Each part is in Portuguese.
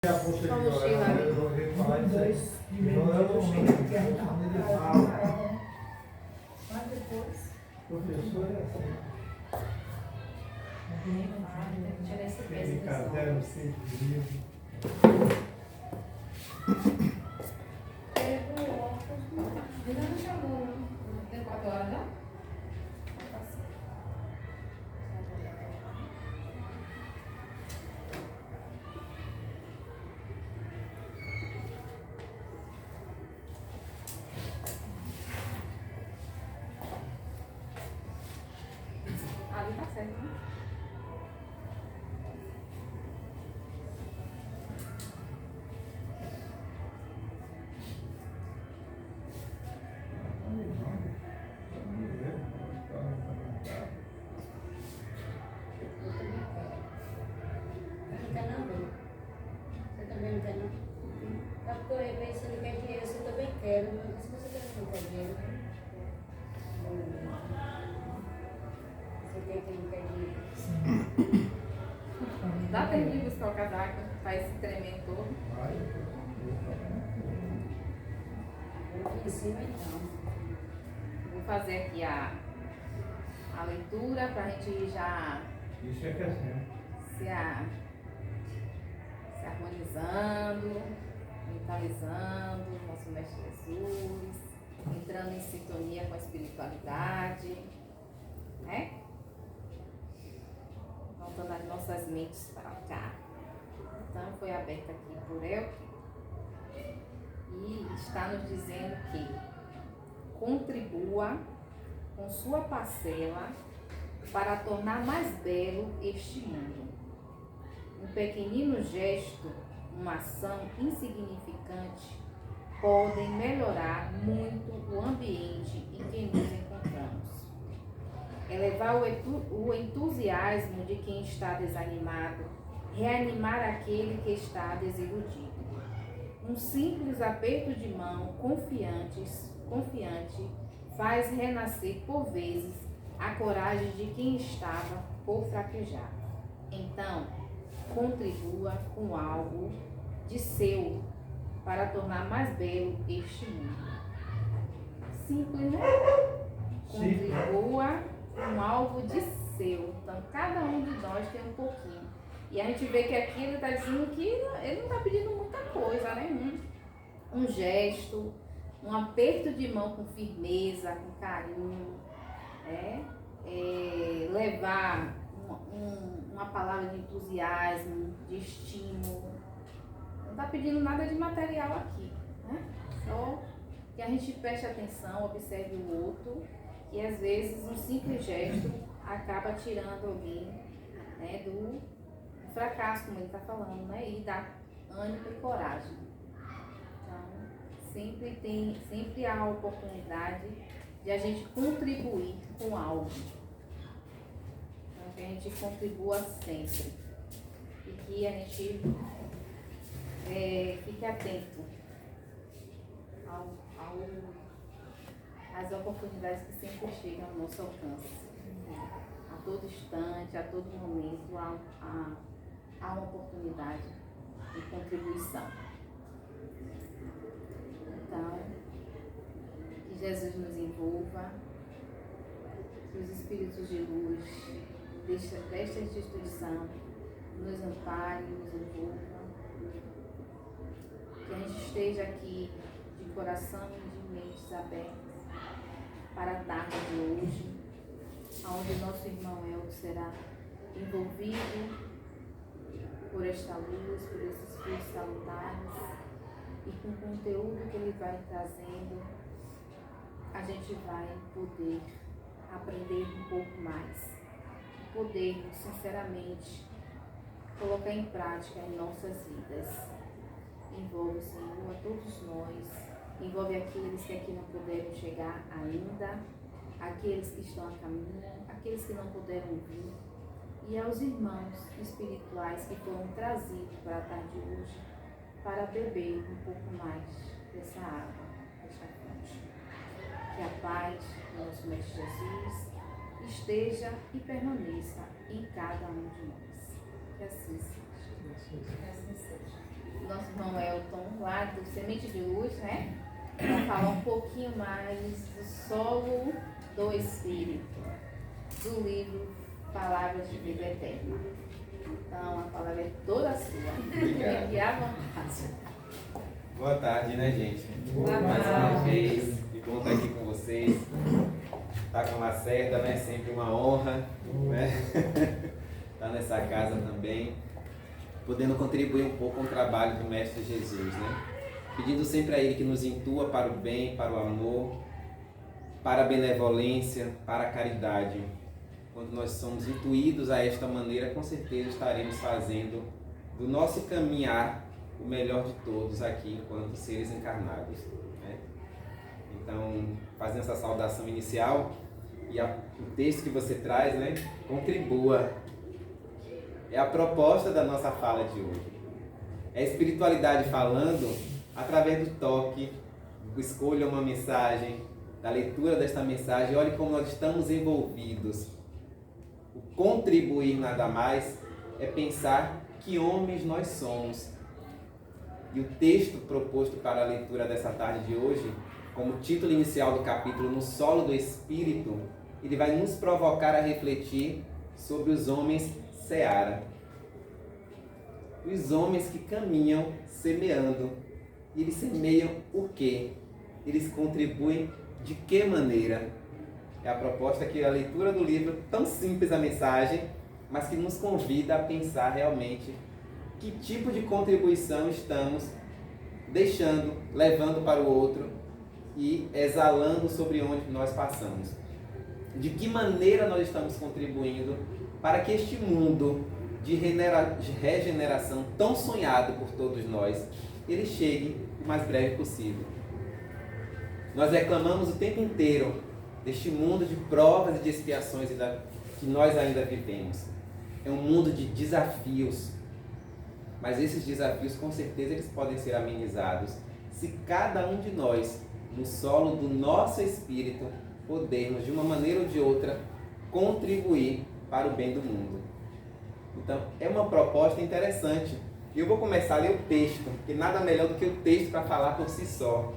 Só mochila ali. Os dois primeiros dias eu cheguei a perguntar. Mas depois. Professor é assim. Nem faz, tira esse peso Aquele dos caderno ombros. sempre livre. Pegou óculos. Ainda não chegou, não. Tem 4 horas já? Ali tá certo, né? Não quer não, Bruno? Você também não quer não? Tá porque eu ia ver se ele quer dinheiro, você também quer. Mas se você também não quer dinheiro, você quer que não quer dinheiro. Dá tempo de buscar o casaco, faz esse tremendo todo. Eu aqui em cima então. Vou fazer aqui a leitura para a gente já Isso é que é assim. se harmonizando, mentalizando o nosso Mestre Jesus, entrando em sintonia com a espiritualidade, né? Voltando as nossas mentes para cá. Então foi aberta aqui por Elke e está nos dizendo que contribua com sua parcela para tornar mais belo este mundo. Um pequenino gesto, uma ação insignificante podem melhorar muito o ambiente em que nos encontramos. Elevar o entusiasmo de quem está desanimado, reanimar aquele que está desiludido. Um simples aperto de mão confiante faz renascer por vezes a coragem de quem estava por fraquejar. Então, contribua com algo de seu para tornar mais belo este mundo. Simples, né? Contribua com algo de seu. Então, cada um de nós tem um pouquinho. E a gente vê que aqui ele está dizendo que ele não está pedindo muita coisa, né? Um gesto, um aperto de mão com firmeza, com carinho, levar uma palavra de entusiasmo, de estímulo. Não está pedindo nada de material aqui, né? Só que a gente preste atenção, observe o outro, e às vezes um simples gesto acaba tirando alguém, né, do fracasso, como ele está falando, né? E dá ânimo e coragem. Então, sempre há a oportunidade de a gente contribuir com algo. Então, que a gente contribua sempre. E que a gente fique atento às oportunidades que sempre chegam ao nosso alcance. A todo instante, a todo momento, há uma oportunidade de contribuição. Então, que Jesus nos envolva, que os Espíritos de luz desta instituição nos ampare, nos envolva, que a gente esteja aqui de coração e de mentes abertas para a tarde de hoje, onde nosso irmão Elke será envolvido por esta luz, por esses fios salutares, e com o conteúdo que ele vai trazendo, a gente vai poder aprender um pouco mais, poder, sinceramente, colocar em prática em nossas vidas. Envolve, Senhor, a todos nós, envolve aqueles que aqui não puderam chegar ainda, aqueles que estão a caminho, aqueles que não puderam vir, e aos irmãos espirituais que foram trazidos para a tarde de hoje para beber um pouco mais dessa água, desta fonte. Que a paz do nosso Mestre Jesus esteja e permaneça em cada um de nós. Que assim seja. Que assim seja. do nosso irmão Elton, lá do Semente de Luz, né? Para falar um pouquinho mais do solo do Espírito, do livro Palavras de Vida Eterna. Então, a palavra é toda sua. Obrigado. Fique à vontade. Boa tarde, né, gente? Boa Mais uma tarde. vez, que bom estar aqui com vocês. Estar com a Lacerda, né? Sempre uma honra, né? Estar nessa casa também, podendo contribuir um pouco com o trabalho do Mestre Jesus, né? Pedindo sempre a Ele que nos intua para o bem, para o amor, para a benevolência, para a caridade. Quando nós somos intuídos a esta maneira, com certeza estaremos fazendo do nosso caminhar o melhor de todos aqui enquanto seres encarnados, né? Então, fazendo essa saudação inicial e o texto que você traz, né, contribua. É a proposta da nossa fala de hoje. É a espiritualidade falando através do toque, escolha uma mensagem, da leitura desta mensagem. Olhe como nós estamos envolvidos. O contribuir nada mais é pensar que homens nós somos. E o texto proposto para a leitura dessa tarde de hoje, como título inicial do capítulo No Solo do Espírito, ele vai nos provocar a refletir sobre os homens seara. Os homens que caminham semeando. E eles semeiam o quê? Eles contribuem de que maneira? É a proposta que a leitura do livro, tão simples a mensagem, mas que nos convida a pensar realmente que tipo de contribuição estamos deixando, levando para o outro e exalando sobre onde nós passamos. De que maneira nós estamos contribuindo para que este mundo de regeneração tão sonhado por todos nós, ele chegue o mais breve possível. Nós reclamamos o tempo inteiro deste mundo de provas e de expiações que nós ainda vivemos. É um mundo de desafios, mas esses desafios com certeza eles podem ser amenizados se cada um de nós, no solo do nosso espírito, podermos de uma maneira ou de outra contribuir para o bem do mundo. Então é uma proposta interessante. E eu vou começar a ler o texto, porque nada melhor do que o texto para falar por si só.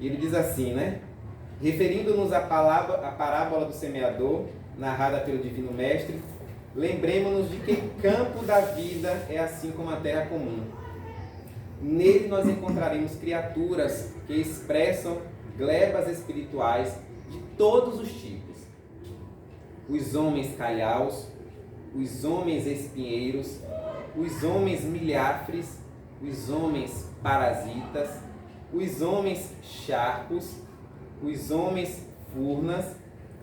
E ele diz assim, né? Referindo-nos à parábola do semeador, narrada pelo Divino Mestre, lembremos-nos de que o campo da vida é assim como a terra comum. Nele nós encontraremos criaturas que expressam glebas espirituais de todos os tipos. Os homens calhaus, os homens espinheiros, os homens milhafres, os homens parasitas, os homens charcos, os homens furnas,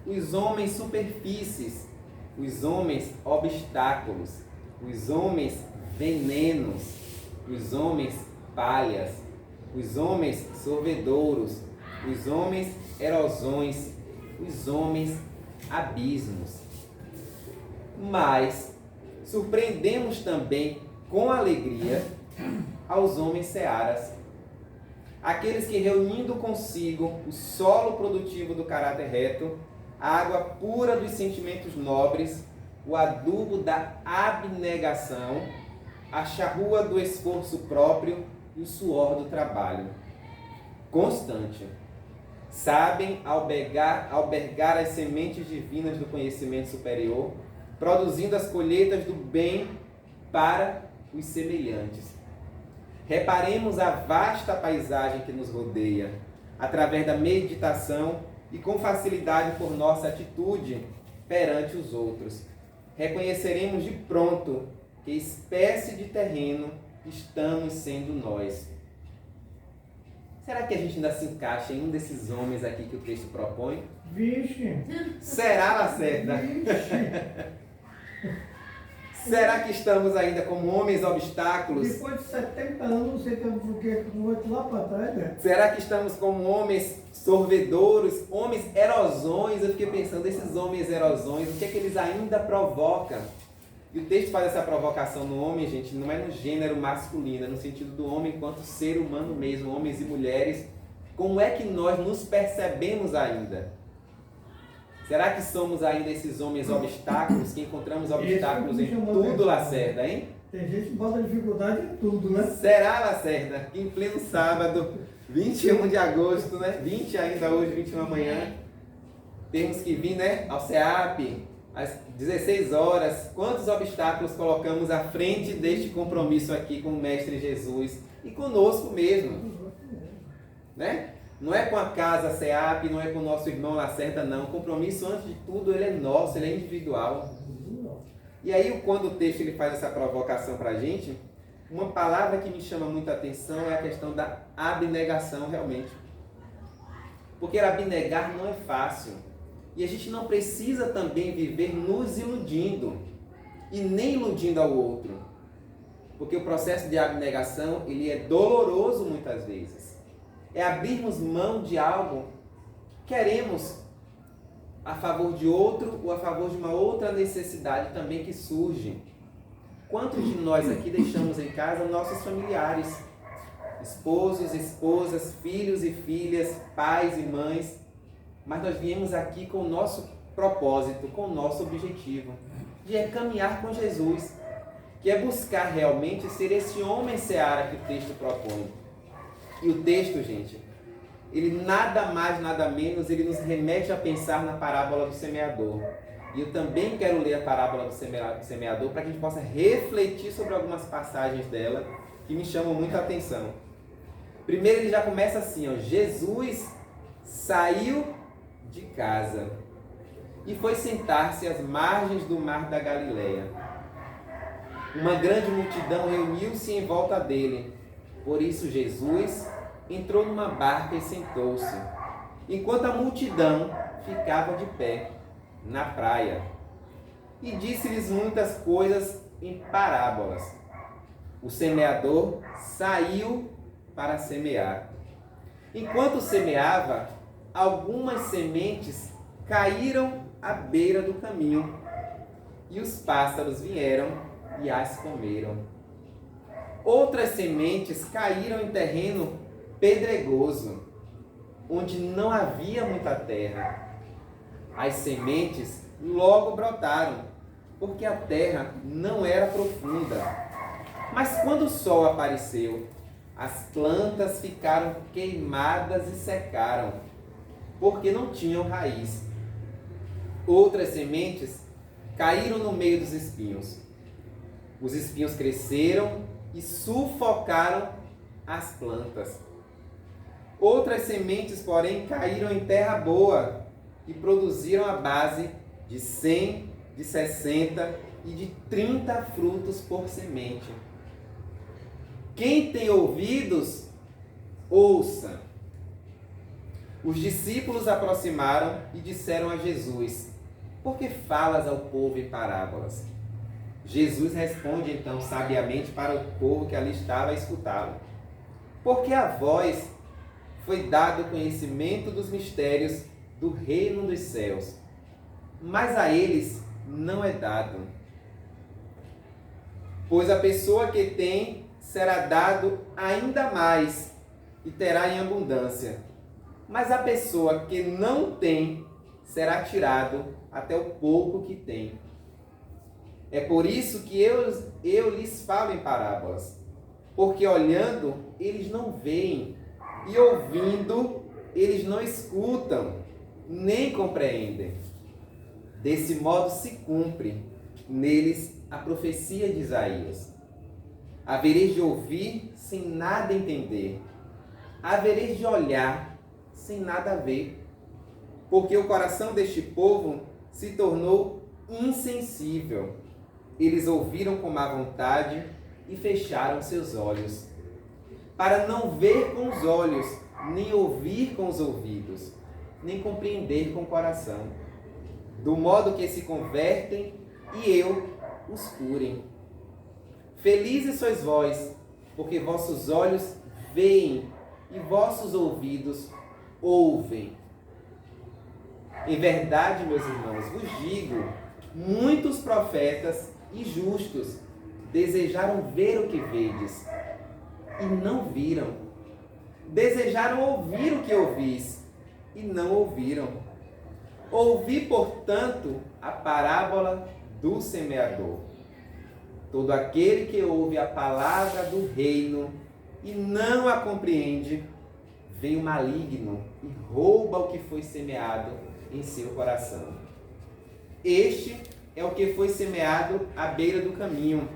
os homens superfícies, os homens obstáculos, os homens venenos, os homens palhas, os homens sorvedouros, os homens erosões, os homens abismos. Mas surpreendemos também com alegria aos homens searas, aqueles que, reunindo consigo o solo produtivo do caráter reto, a água pura dos sentimentos nobres, o adubo da abnegação, a charrua do esforço próprio e o suor do trabalho constante, sabem albergar as sementes divinas do conhecimento superior, produzindo as colheitas do bem para os semelhantes. Reparemos a vasta paisagem que nos rodeia, através da meditação e com facilidade por nossa atitude perante os outros. Reconheceremos de pronto que espécie de terreno estamos sendo nós. Será que a gente ainda se encaixa em um desses homens aqui que o texto propõe? Vixe! Será, Lacerda? Vixe! Será que estamos ainda como homens obstáculos? Depois de 70 anos, não sei porque não vai lá para trás, né? Será que estamos como homens sorvedouros, homens erosões? Eu fiquei pensando, esses homens erosões, o que é que eles ainda provocam? E o texto faz essa provocação no homem, gente, não é no gênero masculino, é no sentido do homem enquanto ser humano mesmo, homens e mulheres. Como é que nós nos percebemos ainda? Será que somos ainda esses homens obstáculos, que encontramos obstáculos em tudo, Lacerda, hein? Tem gente que bota dificuldade em tudo, né? Será, Lacerda, que em pleno sábado, 21 de agosto, né? 20 ainda hoje, 21 amanhã, temos que vir, né, ao CEAP, às 16 horas. Quantos obstáculos colocamos à frente deste compromisso aqui com o Mestre Jesus e conosco mesmo, né? Não é com a casa CEAP, não é com o nosso irmão Lacerda, não. O compromisso, antes de tudo, ele é nosso, ele é individual. E aí, quando o texto ele faz essa provocação para a gente, uma palavra que me chama muita atenção é a questão da abnegação, realmente. Porque abnegar não é fácil. E a gente não precisa também viver nos iludindo e nem iludindo ao outro. Porque o processo de abnegação, ele é doloroso muitas vezes. É abrirmos mão de algo que queremos a favor de outro ou a favor de uma outra necessidade também que surge. Quantos de nós aqui deixamos em casa nossos familiares? Esposos, esposas, filhos e filhas, pais e mães. Mas nós viemos aqui com o nosso propósito, com o nosso objetivo, de caminhar com Jesus, que é buscar realmente ser esse homem seara que o texto propõe. E o texto, gente, ele nada mais, nada menos, ele nos remete a pensar na parábola do semeador. E eu também quero ler a parábola do semeador para que a gente possa refletir sobre algumas passagens dela que me chamam muita atenção. Primeiro ele já começa assim, ó, Jesus saiu de casa e foi sentar-se às margens do mar da Galileia. Uma grande multidão reuniu-se em volta dele. Por isso Jesus entrou numa barca e sentou-se, enquanto a multidão ficava de pé na praia. E disse-lhes muitas coisas em parábolas. O semeador saiu para semear. Enquanto semeava, algumas sementes caíram à beira do caminho, e os pássaros vieram e as comeram. Outras sementes caíram em terreno pedregoso, onde não havia muita terra. As sementes logo brotaram, porque a terra não era profunda. Mas quando o sol apareceu, as plantas ficaram queimadas e secaram, porque não tinham raiz. Outras sementes caíram no meio dos espinhos. Os espinhos cresceram e sufocaram as plantas. Outras sementes, porém, caíram em terra boa e produziram a base de 100, de 60 e de 30 frutos por semente. Quem tem ouvidos, ouça. Os discípulos aproximaram e disseram a Jesus: por que falas ao povo em parábolas? Jesus responde então sabiamente para o povo que ali estava a escutá-lo: porque a vós foi dado o conhecimento dos mistérios do reino dos céus, mas a eles não é dado. Pois a pessoa que tem será dado ainda mais e terá em abundância, mas a pessoa que não tem será tirado até o pouco que tem. É por isso que eu lhes falo em parábolas, porque olhando eles não veem, e ouvindo eles não escutam, nem compreendem. Desse modo se cumpre neles a profecia de Isaías: havereis de ouvir sem nada entender, havereis de olhar sem nada ver, porque o coração deste povo se tornou insensível. Eles ouviram com má vontade e fecharam seus olhos, para não ver com os olhos, nem ouvir com os ouvidos, nem compreender com o coração, do modo que se convertem e eu os curem. Felizes sois vós, porque vossos olhos veem e vossos ouvidos ouvem. Em verdade, meus irmãos, vos digo, muitos profetas e justos desejaram ver o que vedes, e não viram. Desejaram ouvir o que ouvis, e não ouviram. Ouvi, portanto, a parábola do semeador. Todo aquele que ouve a palavra do reino e não a compreende, vem o maligno e rouba o que foi semeado em seu coração. Este é o que foi semeado à beira do caminho.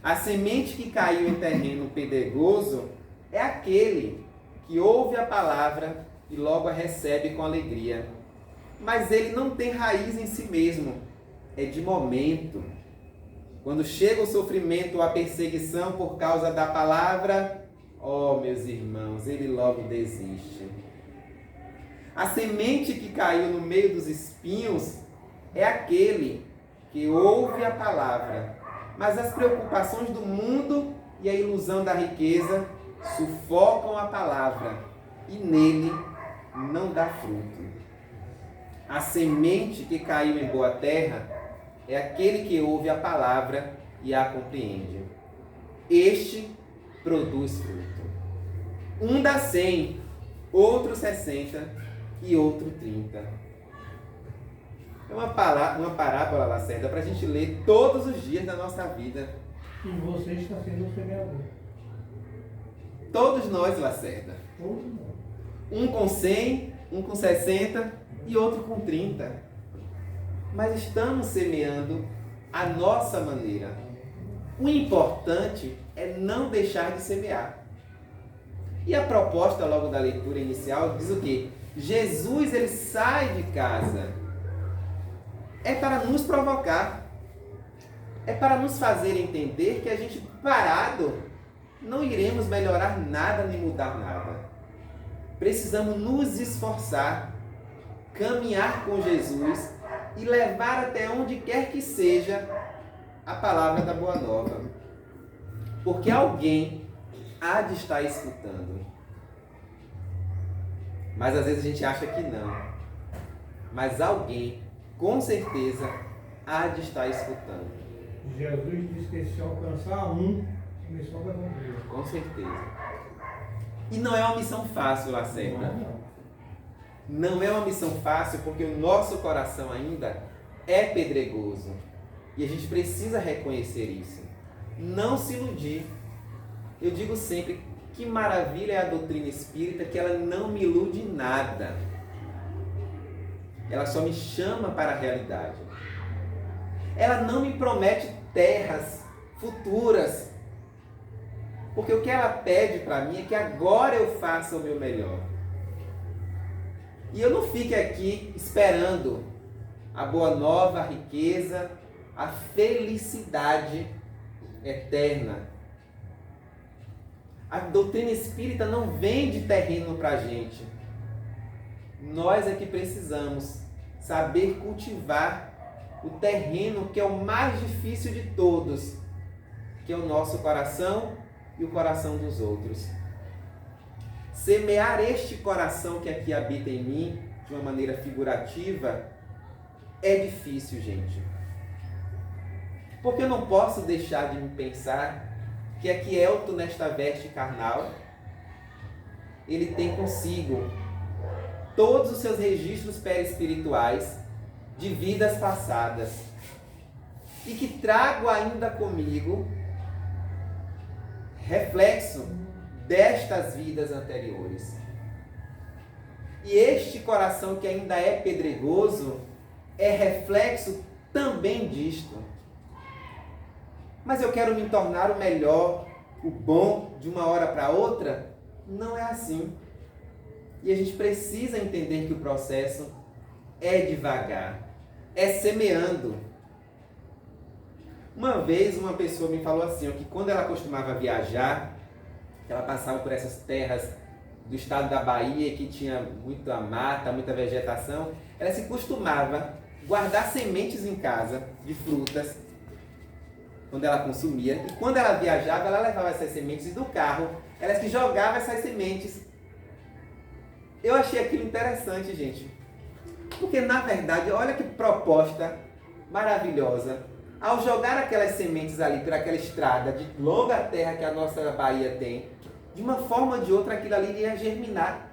A semente que caiu em terreno pedregoso é aquele que ouve a palavra e logo a recebe com alegria. Mas ele não tem raiz em si mesmo, é de momento. Quando chega o sofrimento ou a perseguição por causa da palavra, oh, meus irmãos, ele logo desiste. A semente que caiu no meio dos espinhos é aquele que ouve a palavra, mas as preocupações do mundo e a ilusão da riqueza sufocam a palavra e nele não dá fruto. A semente que caiu em boa terra é aquele que ouve a palavra e a compreende. Este produz fruto. Um dá 100, outro 60 e outro 30. É uma parábola, Lacerda, para a gente ler todos os dias da nossa vida. E você está sendo o semeador. Todos nós, Lacerda. Todos nós. Um com 100, um com 60 e outro com 30. Mas estamos semeando a nossa maneira. O importante é não deixar de semear. E a proposta logo da leitura inicial diz o quê? Jesus, ele sai de casa. É para nos provocar. É para nos fazer entender que a gente parado não iremos melhorar nada nem mudar nada. Precisamos nos esforçar, caminhar com Jesus e levar até onde quer que seja a palavra da Boa Nova. Porque alguém há de estar escutando. Mas às vezes a gente acha que não. Mas alguém, com certeza, há de estar escutando. Jesus disse que se alcançar um, começou a levantar. Com certeza. E não é uma missão fácil, Lacerda. Não é uma missão fácil porque o nosso coração ainda é pedregoso. E a gente precisa reconhecer isso. Não se iludir. Eu digo sempre, que maravilha é a doutrina espírita, que ela não me ilude em nada. Ela só me chama para a realidade. Ela não me promete terras futuras. Porque o que ela pede para mim é que agora eu faça o meu melhor. E eu não fique aqui esperando a boa nova, a riqueza, a felicidade eterna. A doutrina espírita não vende terreno para a gente. Nós é que precisamos saber cultivar o terreno que é o mais difícil de todos, que é o nosso coração e o coração dos outros. Semear este coração que aqui habita em mim, de uma maneira figurativa, é difícil, gente. Porque eu não posso deixar de me pensar que Equielto, nesta veste carnal, ele tem consigo todos os seus registros perispirituais de vidas passadas e que trago ainda comigo reflexo destas vidas anteriores. E este coração que ainda é pedregoso é reflexo também disto. Mas eu quero me tornar o melhor, o bom, de uma hora para outra? Não é assim. E a gente precisa entender que o processo é devagar, é semeando. Uma vez uma pessoa me falou assim, que quando ela costumava viajar, ela passava por essas terras do estado da Bahia, que tinha muita mata, muita vegetação, ela se costumava guardar sementes em casa, de frutas, quando ela consumia, e quando ela viajava, ela levava essas sementes do carro, ela que jogava essas sementes. Eu achei aquilo interessante, gente, porque na verdade, olha que proposta maravilhosa. Ao jogar aquelas sementes ali por aquela estrada de longa terra que a nossa Bahia tem, de uma forma ou de outra aquilo ali ia germinar.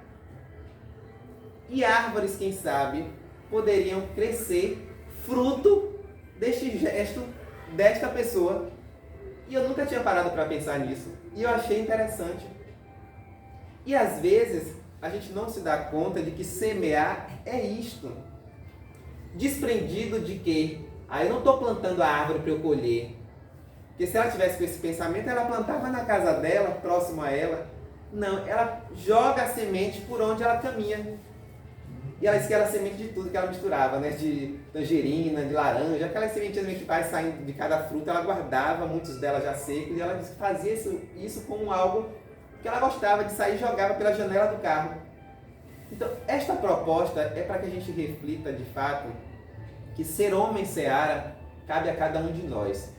E árvores, quem sabe, poderiam crescer fruto deste gesto desta pessoa E eu nunca tinha parado para pensar nisso. E eu achei interessante. E às vezes a gente não se dá conta de que semear é isto. Desprendido de que, eu não estou plantando a árvore para eu colher. Porque se ela tivesse com esse pensamento, ela plantava na casa dela, próximo a ela. Não, ela joga a semente por onde ela caminha. E ela disse que era semente de tudo que ela misturava, né? De tangerina, de laranja, aquelas sementinhas que vai saindo de cada fruta, ela guardava, muitos delas já secos, e ela disse que fazia isso como algo que ela gostava de sair e jogava pela janela do carro. Então, esta proposta é para que a gente reflita de fato que ser homem seara cabe a cada um de nós.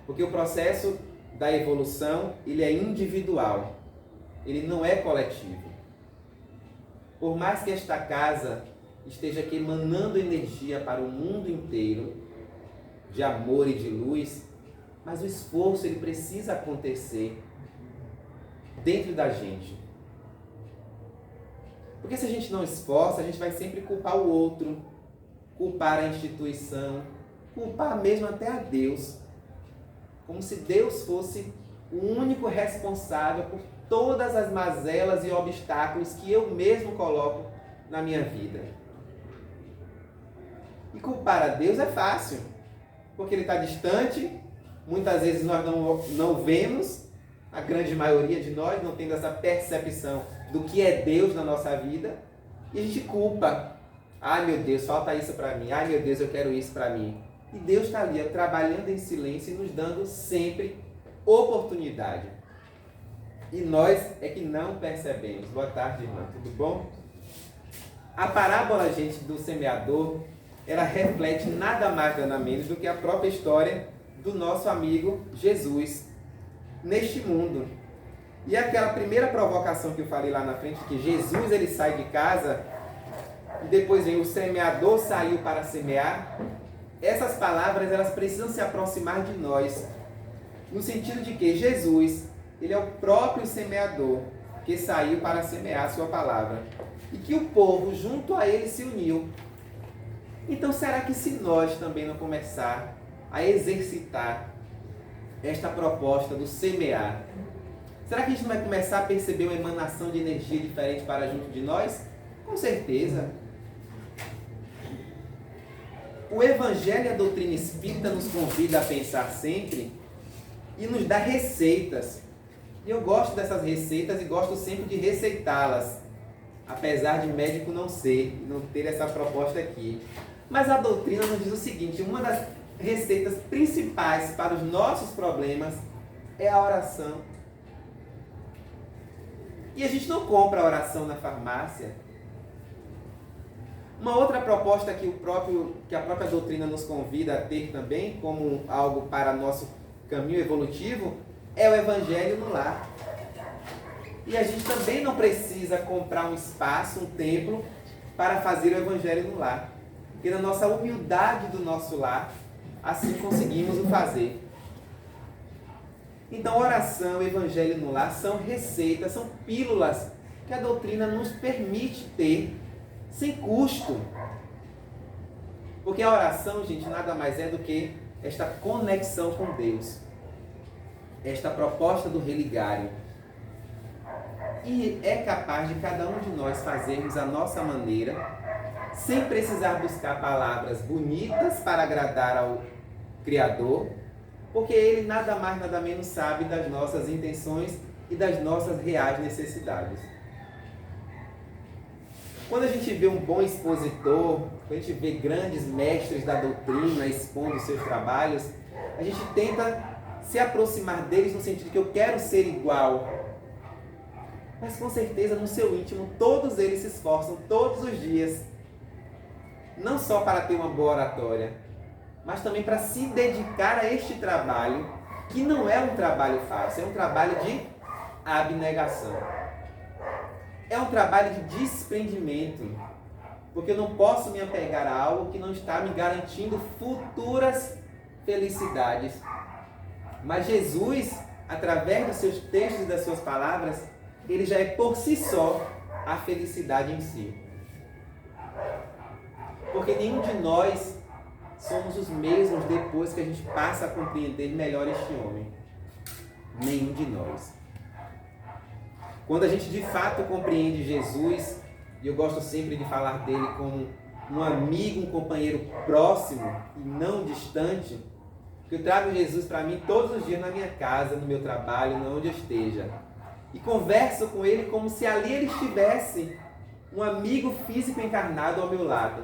Porque o processo da evolução, ele é individual, ele não é coletivo. Por mais que esta casa esteja aqui emanando energia para o mundo inteiro, de amor e de luz, mas o esforço ele precisa acontecer dentro da gente. Porque se a gente não esforça, a gente vai sempre culpar o outro, culpar a instituição, culpar mesmo até a Deus. Como se Deus fosse o único responsável por todas as mazelas e obstáculos que eu mesmo coloco na minha vida. E culpar a Deus é fácil, porque Ele está distante, muitas vezes nós não vemos, a grande maioria de nós não tendo essa percepção do que é Deus na nossa vida, e a gente culpa. Ai meu Deus, falta isso para mim, ai meu Deus, eu quero isso para mim. E Deus está ali trabalhando em silêncio e nos dando sempre oportunidade. E nós é que não percebemos. Boa tarde, irmã. Tudo bom? A parábola, gente, do semeador, ela reflete nada mais, nada menos do que a própria história do nosso amigo Jesus neste mundo. E aquela primeira provocação que eu falei lá na frente, que Jesus ele sai de casa e depois vem o semeador saiu para semear. Essas palavras elas precisam se aproximar de nós, no sentido de que Jesus ele é o próprio semeador que saiu para semear a sua palavra e que o povo junto a ele se uniu. Então será que se nós também não começar a exercitar esta proposta do semear, será que a gente não vai começar a perceber uma emanação de energia diferente para junto de nós? Com certeza. O Evangelho e a doutrina espírita nos convida a pensar sempre e nos dá receitas. E eu gosto dessas receitas e gosto sempre de receitá-las, apesar de médico não ser, não ter essa proposta aqui. Mas a doutrina nos diz o seguinte, uma das receitas principais para os nossos problemas é a oração. E a gente não compra a oração na farmácia. Uma outra proposta que a própria doutrina nos convida a ter também, como algo para nosso caminho evolutivo, é o Evangelho no lar. E a gente também não precisa comprar um espaço, um templo, para fazer o Evangelho no lar. Porque na nossa humildade do nosso lar, assim conseguimos o fazer. Então, oração, Evangelho no lar são receitas, são pílulas que a doutrina nos permite ter sem custo. Porque a oração, gente, nada mais é do que esta conexão com Deus. Esta proposta do religário. E é capaz de cada um de nós fazermos a nossa maneira, sem precisar buscar palavras bonitas para agradar ao Criador, porque Ele nada mais, nada menos sabe das nossas intenções e das nossas reais necessidades. Quando a gente vê um bom expositor, quando a gente vê grandes mestres da doutrina expondo seus trabalhos, a gente tenta se aproximar deles no sentido que eu quero ser igual. Mas com certeza no seu íntimo todos eles se esforçam todos os dias, não só para ter uma boa oratória, mas também para se dedicar a este trabalho, que não é um trabalho fácil, é um trabalho de abnegação. É um trabalho de desprendimento, porque eu não posso me apegar a algo que não está me garantindo futuras felicidades. Mas Jesus, através dos seus textos e das suas palavras, ele já é por si só a felicidade em si. Porque nenhum de nós somos os mesmos depois que a gente passa a compreender melhor este homem. Nenhum de nós. Quando a gente de fato compreende Jesus, e eu gosto sempre de falar dele como um amigo, um companheiro próximo e não distante, que eu trago Jesus para mim todos os dias na minha casa, no meu trabalho, onde eu esteja. E converso com ele como se ali ele estivesse um amigo físico encarnado ao meu lado.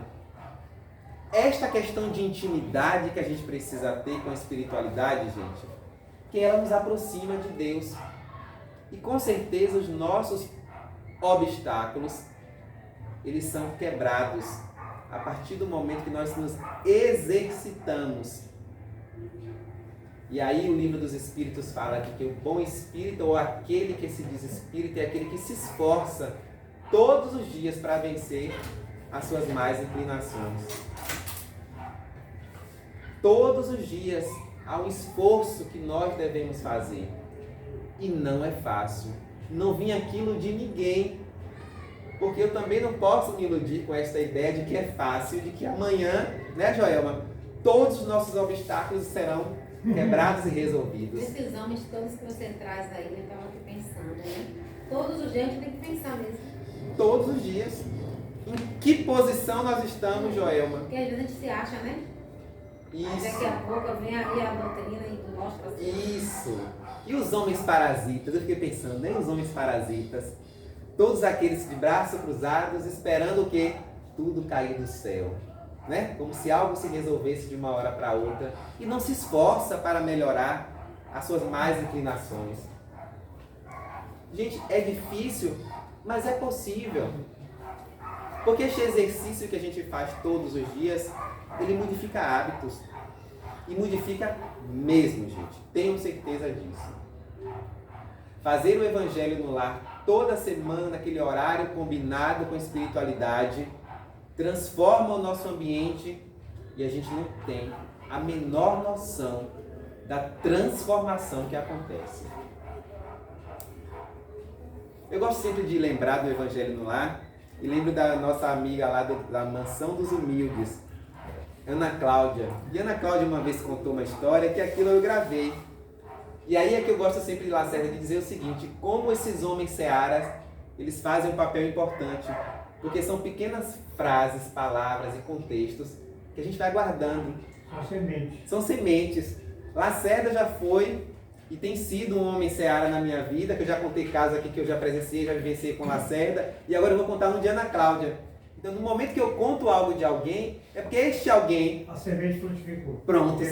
Esta questão de intimidade que a gente precisa ter com a espiritualidade, gente, que ela nos aproxima de Deus. E com certeza os nossos obstáculos, eles são quebrados a partir do momento que nós nos exercitamos. E aí o livro dos Espíritos fala que o bom espírito, ou aquele que se diz espírito, é aquele que se esforça todos os dias para vencer as suas más inclinações. Todos os dias há um esforço que nós devemos fazer. E não é fácil. Não vim aqui iludir ninguém. Porque eu também não posso me iludir com esta ideia de que é fácil, de que amanhã, né, Joelma, todos os nossos obstáculos serão quebrados e resolvidos. Esses homens todos que você traz aí, eu estava aqui pensando, né? Todos os dias a gente tem que pensar mesmo. Todos os dias. Em que posição nós estamos, Joelma? Porque às vezes a gente se acha, né? Isso. Aí daqui a pouco vem aí a doutrina e mostra assim. Isso. E os homens parasitas? Eu fiquei pensando, né? Os homens parasitas. Todos aqueles de braços cruzados esperando o quê? Tudo cair do céu. Né? Como se algo se resolvesse de uma hora para outra. E não se esforça para melhorar as suas más inclinações. Gente, é difícil, mas é possível. Porque este exercício que a gente faz todos os dias, ele modifica hábitos. E modifica mesmo, gente. Tenham certeza disso. Fazer o evangelho no lar toda semana, naquele horário combinado com a espiritualidade, transforma o nosso ambiente e a gente não tem a menor noção da transformação que acontece. Eu gosto sempre de lembrar do Evangelho no Lar e lembro da nossa amiga lá da Mansão dos Humildes, Ana Cláudia. E Ana Cláudia uma vez contou uma história que aquilo eu gravei. E aí é que eu gosto sempre de Lacerda de dizer o seguinte: como esses homens searas, eles fazem um papel importante, porque são pequenas frases, palavras e contextos que a gente vai guardando. São sementes. São sementes. Lacerda já foi e tem sido um homem seara na minha vida, que eu já contei casos aqui que eu já presenciei, já vivenciei com Lacerda, e agora eu vou contar no de Ana Cláudia. Então, no momento que eu conto algo de alguém, é porque este alguém... A semente frutificou. Pronto.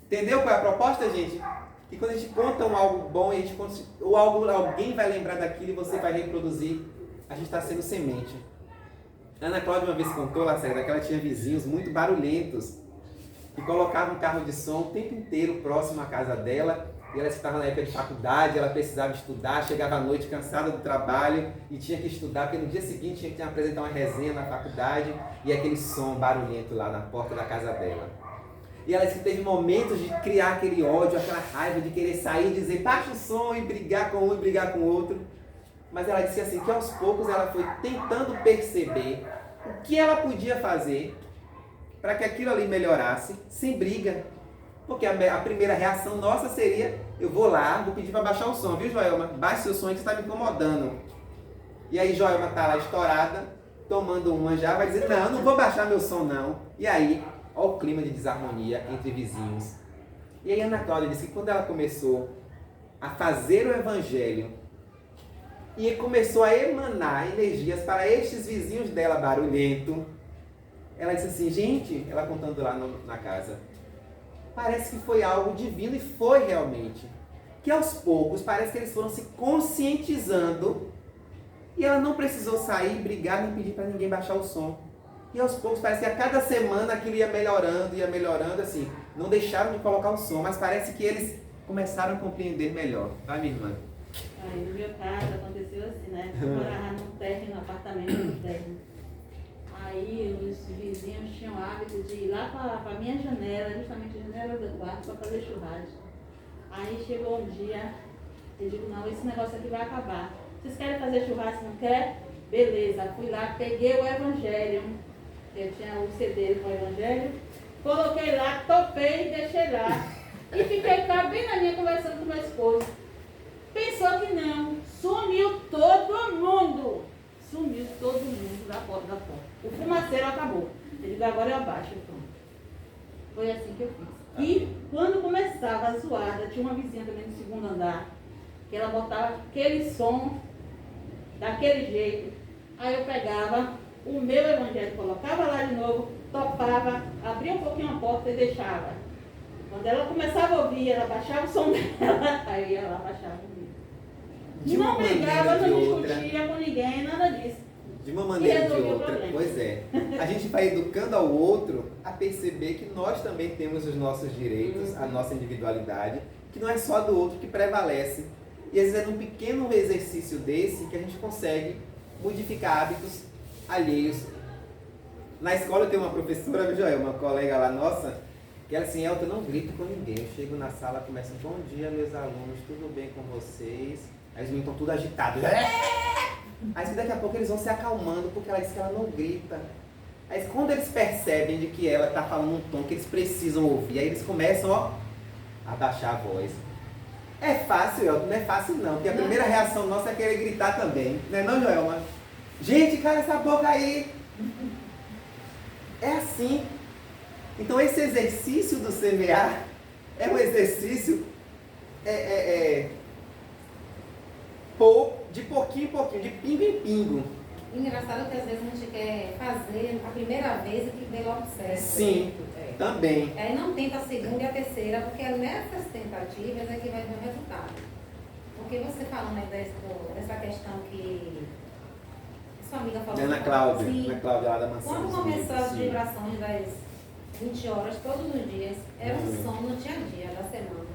Entendeu qual é a proposta, gente? Que quando a gente conta algo bom, a gente conta, ou alguém vai lembrar daquilo e você vai reproduzir, a gente está sendo semente. Ana Cláudia uma vez contou, Lacerda, que ela tinha vizinhos muito barulhentos, que colocavam um carro de som o tempo inteiro próximo à casa dela, e ela estava na época de faculdade, ela precisava estudar, chegava à noite cansada do trabalho e tinha que estudar, porque no dia seguinte tinha que apresentar uma resenha na faculdade, e aquele som barulhento lá na porta da casa dela. E ela disse que teve momentos de criar aquele ódio, aquela raiva, de querer sair e dizer baixa o som e brigar com um e brigar com o outro. Mas ela disse assim, que aos poucos ela foi tentando perceber o que ela podia fazer para que aquilo ali melhorasse, sem briga. Porque a primeira reação nossa seria, eu vou lá, vou pedir para baixar o som, viu, Joelma? Baixe seu som que está me incomodando. E aí Joelma está lá estourada, tomando uma já, vai dizer, não vou baixar meu som não. E aí, olha o clima de desarmonia entre vizinhos. E aí Ana Cláudia disse que quando ela começou a fazer o evangelho e começou a emanar energias para estes vizinhos dela barulhento, ela disse assim, gente, ela contando lá na casa, parece que foi algo divino, e foi realmente. Que aos poucos, parece que eles foram se conscientizando e ela não precisou sair, brigar, nem pedir para ninguém baixar o som. E aos poucos, parece que a cada semana aquilo ia melhorando, assim. Não deixaram de colocar o som, mas parece que eles começaram a compreender melhor. Vai, minha irmã. Aí, no meu caso, aconteceu assim, né? Eu morava num térreo, num apartamento no térreo. Aí os vizinhos tinham o hábito de ir lá para a minha janela, justamente a janela do quarto, para fazer churrasco. Aí chegou um dia, eu digo, não, esse negócio aqui vai acabar. Vocês querem fazer churrasco, não quer? Beleza, fui lá, peguei o evangelho. Eu tinha o CD com o evangelho, Coloquei lá, topei e deixei lá. E fiquei cá bem na minha conversando com meu esposo. Pensou que não. Sumiu todo mundo. Sumiu todo mundo da porta da porta. O fumaceiro acabou. Ele disse, agora eu abaixo. Pronto. Foi assim que eu fiz. E quando começava a zoada, tinha uma vizinha também no segundo andar, que ela botava aquele som, daquele jeito. Aí eu pegava o meu evangelho, colocava lá de novo, topava, abria um pouquinho a porta e deixava. Quando ela começava a ouvir, ela baixava o som dela, aí eu ia lá, baixava o meu. De uma Não brigava, maneira não ou de outra. discutia com ninguém, nada disso. De uma maneira ou de resolveu o outra, problema. pois é. A gente vai educando ao outro a perceber que nós também temos os nossos direitos, a nossa individualidade, que não é só do outro que prevalece. E às vezes é num pequeno exercício desse que a gente consegue modificar hábitos alheios. Na escola eu tenho uma professora, viu, Joel, uma colega lá nossa, que ela assim, Elton, eu não grito com ninguém. Eu chego na sala, começo, bom dia meus alunos, tudo bem com vocês? Aí os meninos estão tudo agitados. Aí daqui a pouco eles vão se acalmando, porque ela diz que ela não grita. Aí quando eles percebem de que ela está falando um tom que eles precisam ouvir, aí eles começam, ó, a baixar a voz. É fácil, Elton, não é fácil não, porque a primeira reação nossa é querer gritar também, não é não, Joelma? Gente, cala essa boca aí! É assim. Então esse exercício do semear é um exercício de pouquinho em pouquinho, de pingo em pingo. Engraçado que às vezes a gente quer fazer a primeira vez e que dê logo certo. Sim, também. Aí não tenta a segunda e a terceira, porque é nessas tentativas é que vai ver o resultado. Porque você falando aí dessa questão que sua amiga falou. Ana Cláudia, Sim. Ana Cláudia lá da mansão. Quando começou as Sim. vibrações das 20 horas todos os dias, era um som, não tinha dia da semana.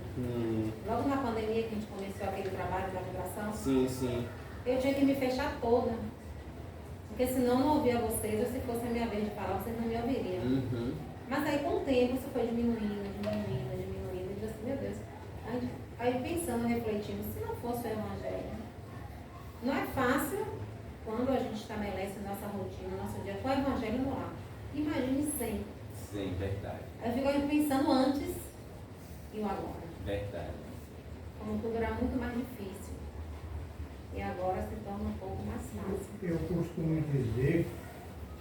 Logo na pandemia que a gente começou aquele trabalho da vibração, Sim, sim. eu tinha que me fechar toda. Porque senão eu não ouvia vocês, ou se fosse a minha vez de falar, vocês não me ouviriam. Mas aí com o tempo isso foi diminuindo, e eu disse assim, meu Deus. Aí pensando, refletindo, se não fosse o Evangelho, não é fácil quando a gente estabelece nossa rotina, nosso dia com o Evangelho no ar. Imagine sem. Sim, verdade. Aí eu fico pensando antes e o agora. Verdade. Como tudo era muito mais difícil. E agora se torna um pouco mais fácil. Eu costumo dizer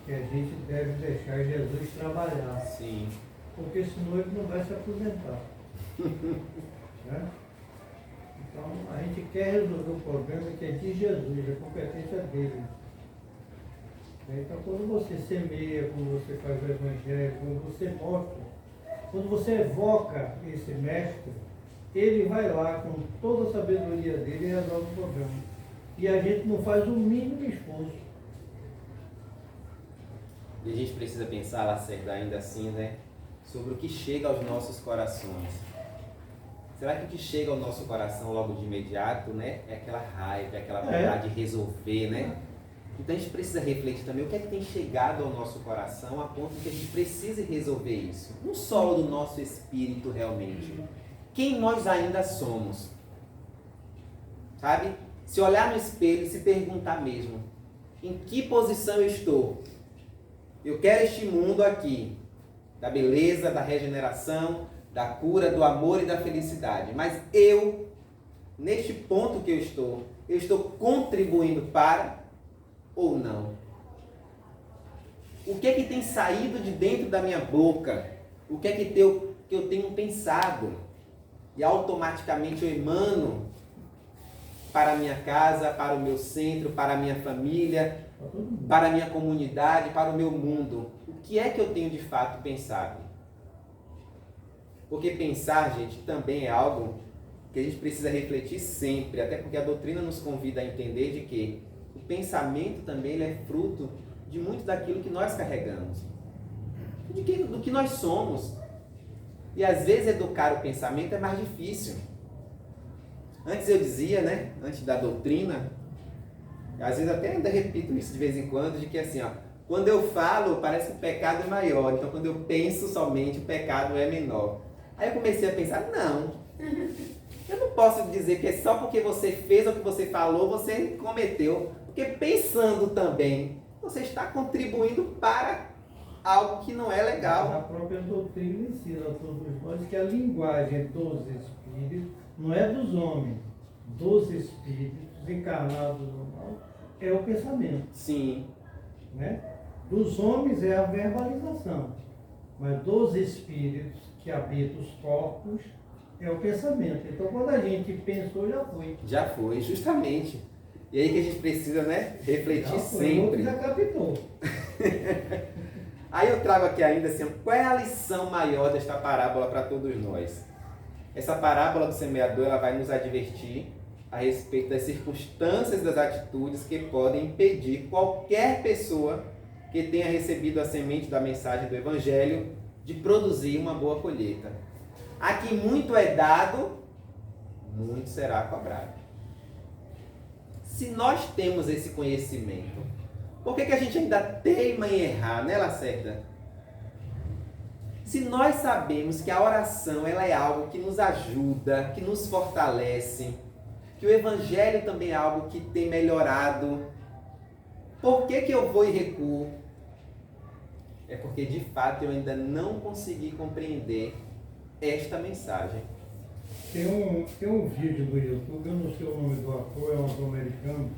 que a gente deve deixar Jesus trabalhar, Sim. porque senão ele não vai se aposentar. Né? Então a gente quer resolver o problema que é de Jesus, a competência dele. Então quando você semeia, quando você faz o evangelho, quando você mostra, quando você evoca esse mestre, ele vai lá com toda a sabedoria dele e resolve o problema. E a gente não faz o mínimo esforço. E a gente precisa pensar, Lacerda, ainda assim, né? Sobre o que chega aos nossos corações. Será que o que chega ao nosso coração logo de imediato, né? É aquela raiva, é aquela vontade de resolver, né? Então a gente precisa refletir também o que é que tem chegado ao nosso coração a ponto de que a gente precise resolver isso. No solo do nosso espírito realmente. Quem nós ainda somos. Sabe? Se olhar no espelho e se perguntar mesmo, em que posição eu estou? Eu quero este mundo aqui, da beleza, da regeneração, da cura, do amor e da felicidade. Mas eu, neste ponto que eu estou contribuindo para ou não? O que é que tem saído de dentro da minha boca? O que é que eu tenho pensado? E automaticamente eu emano para a minha casa, para o meu centro, para a minha família, para a minha comunidade, para o meu mundo. O que é que eu tenho de fato pensado? Porque pensar, gente, também é algo que a gente precisa refletir sempre, até porque a doutrina nos convida a entender de que o pensamento também ele é fruto de muito daquilo que nós carregamos, do que nós somos. E às vezes educar o pensamento é mais difícil. Antes eu dizia, né, antes da doutrina, às vezes até ainda repito isso de vez em quando, de que assim, ó, quando eu falo parece que o pecado é maior, então quando eu penso somente o pecado é menor. Aí eu comecei a pensar, não, eu não posso dizer que é só porque você fez ou que você falou, você cometeu, porque pensando também, você está contribuindo para algo que não é A legal. própria doutrina ensina a todos nós que a linguagem dos espíritos não é dos homens, dos espíritos encarnados no mal, é o pensamento, Sim. né? Dos homens é a verbalização, mas dos espíritos que habitam os corpos é o pensamento. Então, quando a gente pensou, já foi. Já foi, justamente. E aí que a gente precisa, né, refletir Já foi, o outro sempre. já captou. Aí eu trago aqui ainda assim, qual é a lição maior desta parábola para todos nós? Essa parábola do semeador, ela vai nos advertir a respeito das circunstâncias e das atitudes que podem impedir qualquer pessoa que tenha recebido a semente da mensagem do Evangelho de produzir uma boa colheita. A que muito é dado, muito será cobrado. Se nós temos esse conhecimento, por que a gente ainda teima em errar, né, Lacerda? Se nós sabemos que a oração ela é algo que nos ajuda, que nos fortalece, que o Evangelho também é algo que tem melhorado, por que eu vou e recuo? É porque de fato eu ainda não consegui compreender esta mensagem. Tem um vídeo do YouTube, eu não sei o nome do ator, é um ator americano,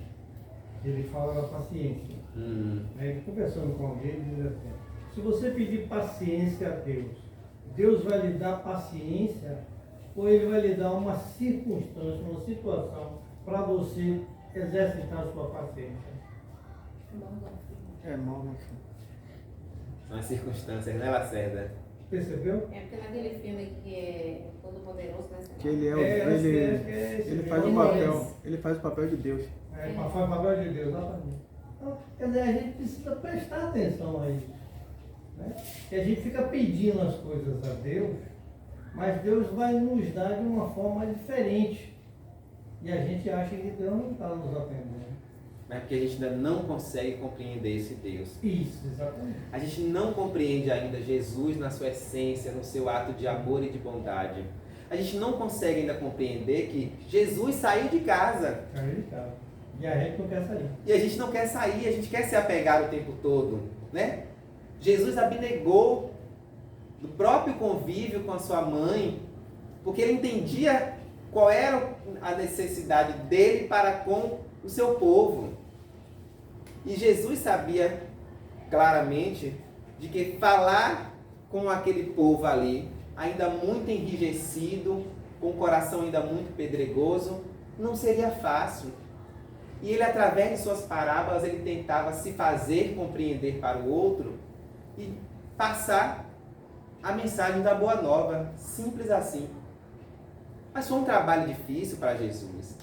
ele fala da paciência. Ele conversando com alguém, ele diz assim, se você pedir paciência a Deus, Deus vai lhe dar paciência ou Ele vai lhe dar uma circunstância, uma situação para você exercitar a sua paciência? É mal, São as circunstâncias, né, Lacerda? Percebeu? É porque naquele filme que é Todo Poderoso, né? que ele Ele ele faz o papel de Deus. Faz o papel de Deus, exatamente. Então, quer dizer, a gente precisa prestar atenção a isso. Né? E a gente fica pedindo as coisas a Deus, mas Deus vai nos dar de uma forma diferente. E a gente acha que Deus não está nos atendendo. Mas porque a gente ainda não consegue compreender esse Deus. Isso, exatamente. A gente não compreende ainda Jesus na sua essência, no seu ato de amor e de bondade. A gente não consegue ainda compreender que Jesus saiu de casa. Aí tá. E a gente não quer sair. E a gente não quer sair, a gente quer se apegar o tempo todo, né? Jesus abnegou do próprio convívio com a sua mãe, porque ele entendia qual era a necessidade dele para com o seu povo. E Jesus sabia claramente de que falar com aquele povo ali, ainda muito enrijecido, com o coração ainda muito pedregoso, não seria fácil. E ele, através de suas parábolas, ele tentava se fazer compreender para o outro e passar a mensagem da Boa Nova, simples assim. Mas foi um trabalho difícil para Jesus.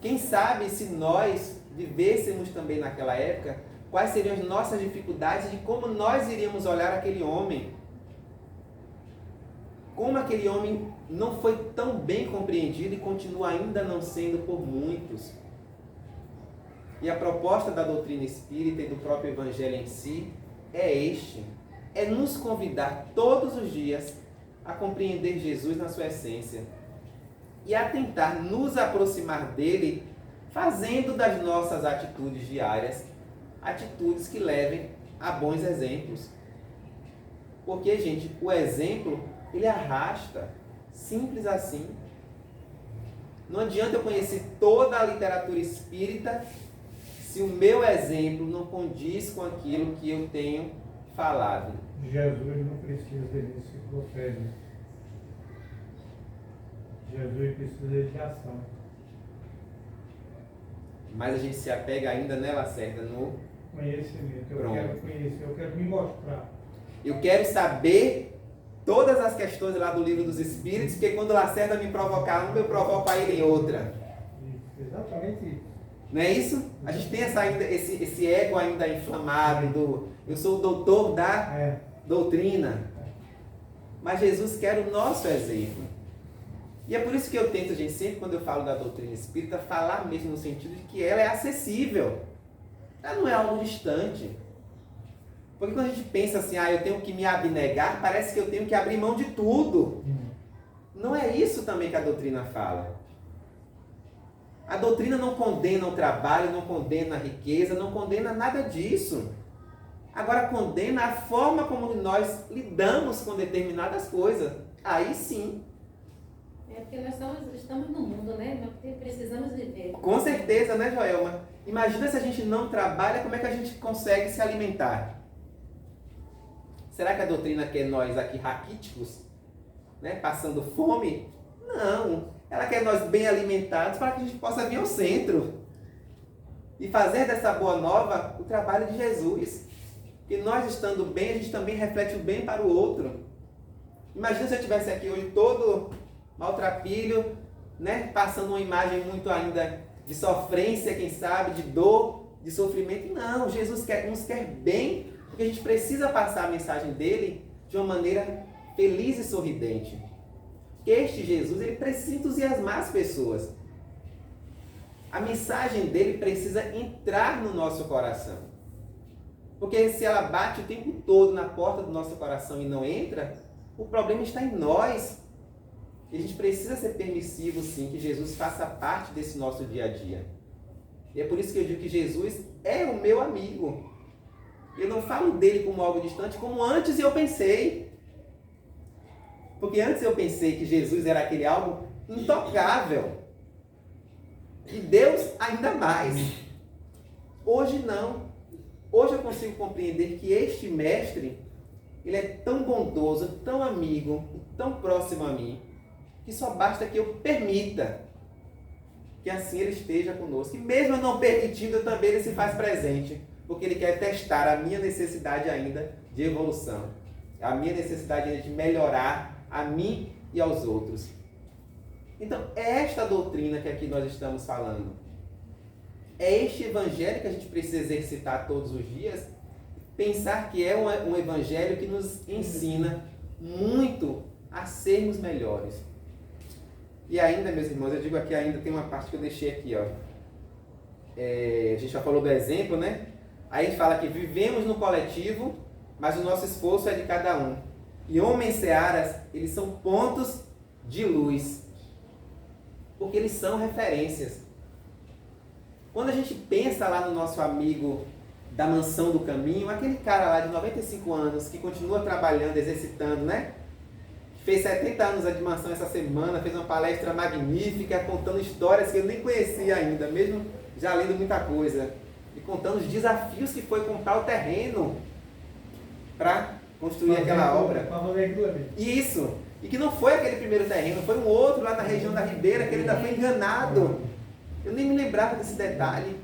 Quem sabe se nós vivêssemos também naquela época, quais seriam as nossas dificuldades de como nós iríamos olhar aquele homem. Como aquele homem não foi tão bem compreendido e continua ainda não sendo por muitos. E a proposta da doutrina espírita e do próprio Evangelho em si é nos convidar todos os dias a compreender Jesus na sua essência e a tentar nos aproximar dele fazendo das nossas atitudes diárias atitudes que levem a bons exemplos. Porque, gente, o exemplo, ele arrasta, simples assim. Não adianta eu conhecer toda a literatura espírita se o meu exemplo não condiz com aquilo que eu tenho falado. Jesus não precisa de enciclopédia. Jesus precisa de ação. Mas a gente se apega ainda, né, Lacerda, no Conhecimento. Eu Pronto. quero conhecer, eu quero me mostrar. eu quero saber todas as questões lá do Livro dos Espíritos, porque quando Lacerda me provocar uma, eu provoco a ele em outra. Isso, exatamente isso. Não é isso? A gente tem esse ego ainda inflamado do eu sou o doutor da doutrina. Mas Jesus quer o nosso exemplo. E é por isso que eu tento, gente, sempre quando eu falo da doutrina espírita, falar mesmo no sentido de que ela é acessível. Ela não é algo distante. Porque quando a gente pensa assim, eu tenho que me abnegar, parece que eu tenho que abrir mão de tudo. Não é isso também que a doutrina fala. A doutrina não condena o trabalho, não condena a riqueza, não condena nada disso. Agora condena a forma como nós lidamos com determinadas coisas. Aí sim. É porque nós estamos no mundo, né? Nós precisamos viver. Com certeza, né, Joelma? Imagina se a gente não trabalha, como é que a gente consegue se alimentar? Será que a doutrina quer nós aqui raquíticos, né, passando fome? Não. Ela quer nós bem alimentados para que a gente possa vir ao centro e fazer dessa boa nova o trabalho de Jesus. Porque nós estando bem, a gente também reflete o bem para o outro. Imagina se eu estivesse aqui hoje todo maltrapilho, né, passando uma imagem muito ainda de sofrência, quem sabe, de dor, de sofrimento. Não, Jesus nos quer bem, porque a gente precisa passar a mensagem dele de uma maneira feliz e sorridente. Este Jesus, ele precisa entusiasmar as pessoas. A mensagem dele precisa entrar no nosso coração. Porque se ela bate o tempo todo na porta do nosso coração e não entra, o problema está em nós. E a gente precisa ser permissivo, sim, que Jesus faça parte desse nosso dia a dia. E é por isso que eu digo que Jesus é o meu amigo. Eu não falo dele como algo distante, como antes eu pensei. Porque antes eu pensei que Jesus era aquele algo intocável. E Deus ainda mais. Hoje não. Hoje eu consigo compreender que este mestre, ele é tão bondoso, tão amigo, tão próximo a mim, que só basta que eu permita que assim ele esteja conosco. E mesmo eu não permitindo, também ele se faz presente, porque ele quer testar a minha necessidade ainda de evolução, a minha necessidade ainda de melhorar a mim e aos outros. Então, é esta doutrina que aqui nós estamos falando. É este evangelho que a gente precisa exercitar todos os dias, pensar que é um evangelho que nos ensina muito a sermos melhores. E ainda, meus irmãos, eu digo aqui ainda, tem uma parte que eu deixei aqui, ó. A gente já falou do exemplo, né? Aí a gente fala que vivemos no coletivo, mas o nosso esforço é de cada um. E homens searas, eles são pontos de luz, porque eles são referências. Quando a gente pensa lá no nosso amigo da Mansão do Caminho, aquele cara lá de 95 anos, que continua trabalhando, exercitando, né? Fez 70 anos de mansão essa semana, fez uma palestra magnífica, contando histórias que eu nem conhecia ainda, mesmo já lendo muita coisa. E contando os desafios que foi comprar o terreno para construir aquela obra. Isso! E que não foi aquele primeiro terreno, foi um outro lá na região da Ribeira, que ele ainda foi enganado. Eu nem me lembrava desse detalhe.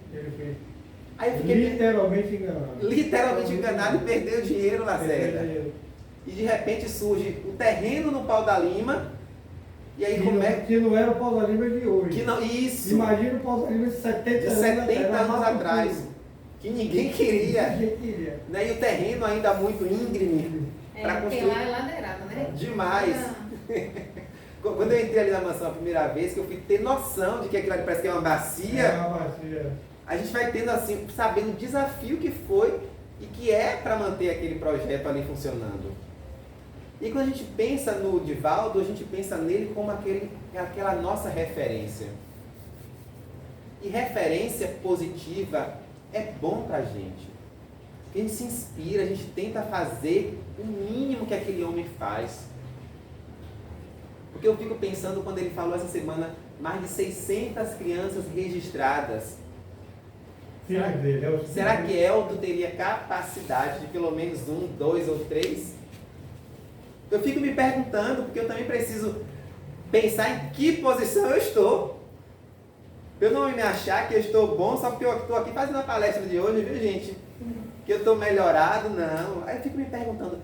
Aí eu fiquei literalmente enganado. Literalmente enganado e perdeu dinheiro, Lacerda. E de repente surge o terreno no Pau da Lima. E aí que não era o Pau da Lima de hoje. Que não, isso. Imagina o Pau da Lima de 70 anos atrás. Que ninguém queria. Ninguém queria. Né? E o terreno ainda muito íngreme. Para construir. construir. Lá é ladeirada, né? Demais. Quando eu entrei ali na mansão a primeira vez, que eu fui ter noção de que aquilo ali parece que é uma bacia. É uma bacia. A gente vai tendo assim, sabendo o desafio que foi e que é para manter aquele projeto ali funcionando. E quando a gente pensa no Divaldo, a gente pensa nele como aquela nossa referência. E referência positiva é bom para a gente. Porque a gente se inspira, a gente tenta fazer o mínimo que aquele homem faz. Porque eu fico pensando quando ele falou essa semana, mais de 600 crianças registradas. Será que Elton teria capacidade de pelo menos 1, 2 ou 3? Eu fico me perguntando, porque eu também preciso pensar em que posição eu estou. Eu não me achar que eu estou bom só porque eu estou aqui fazendo a palestra de hoje, viu, gente? Que eu estou melhorado, não. Aí eu fico me perguntando,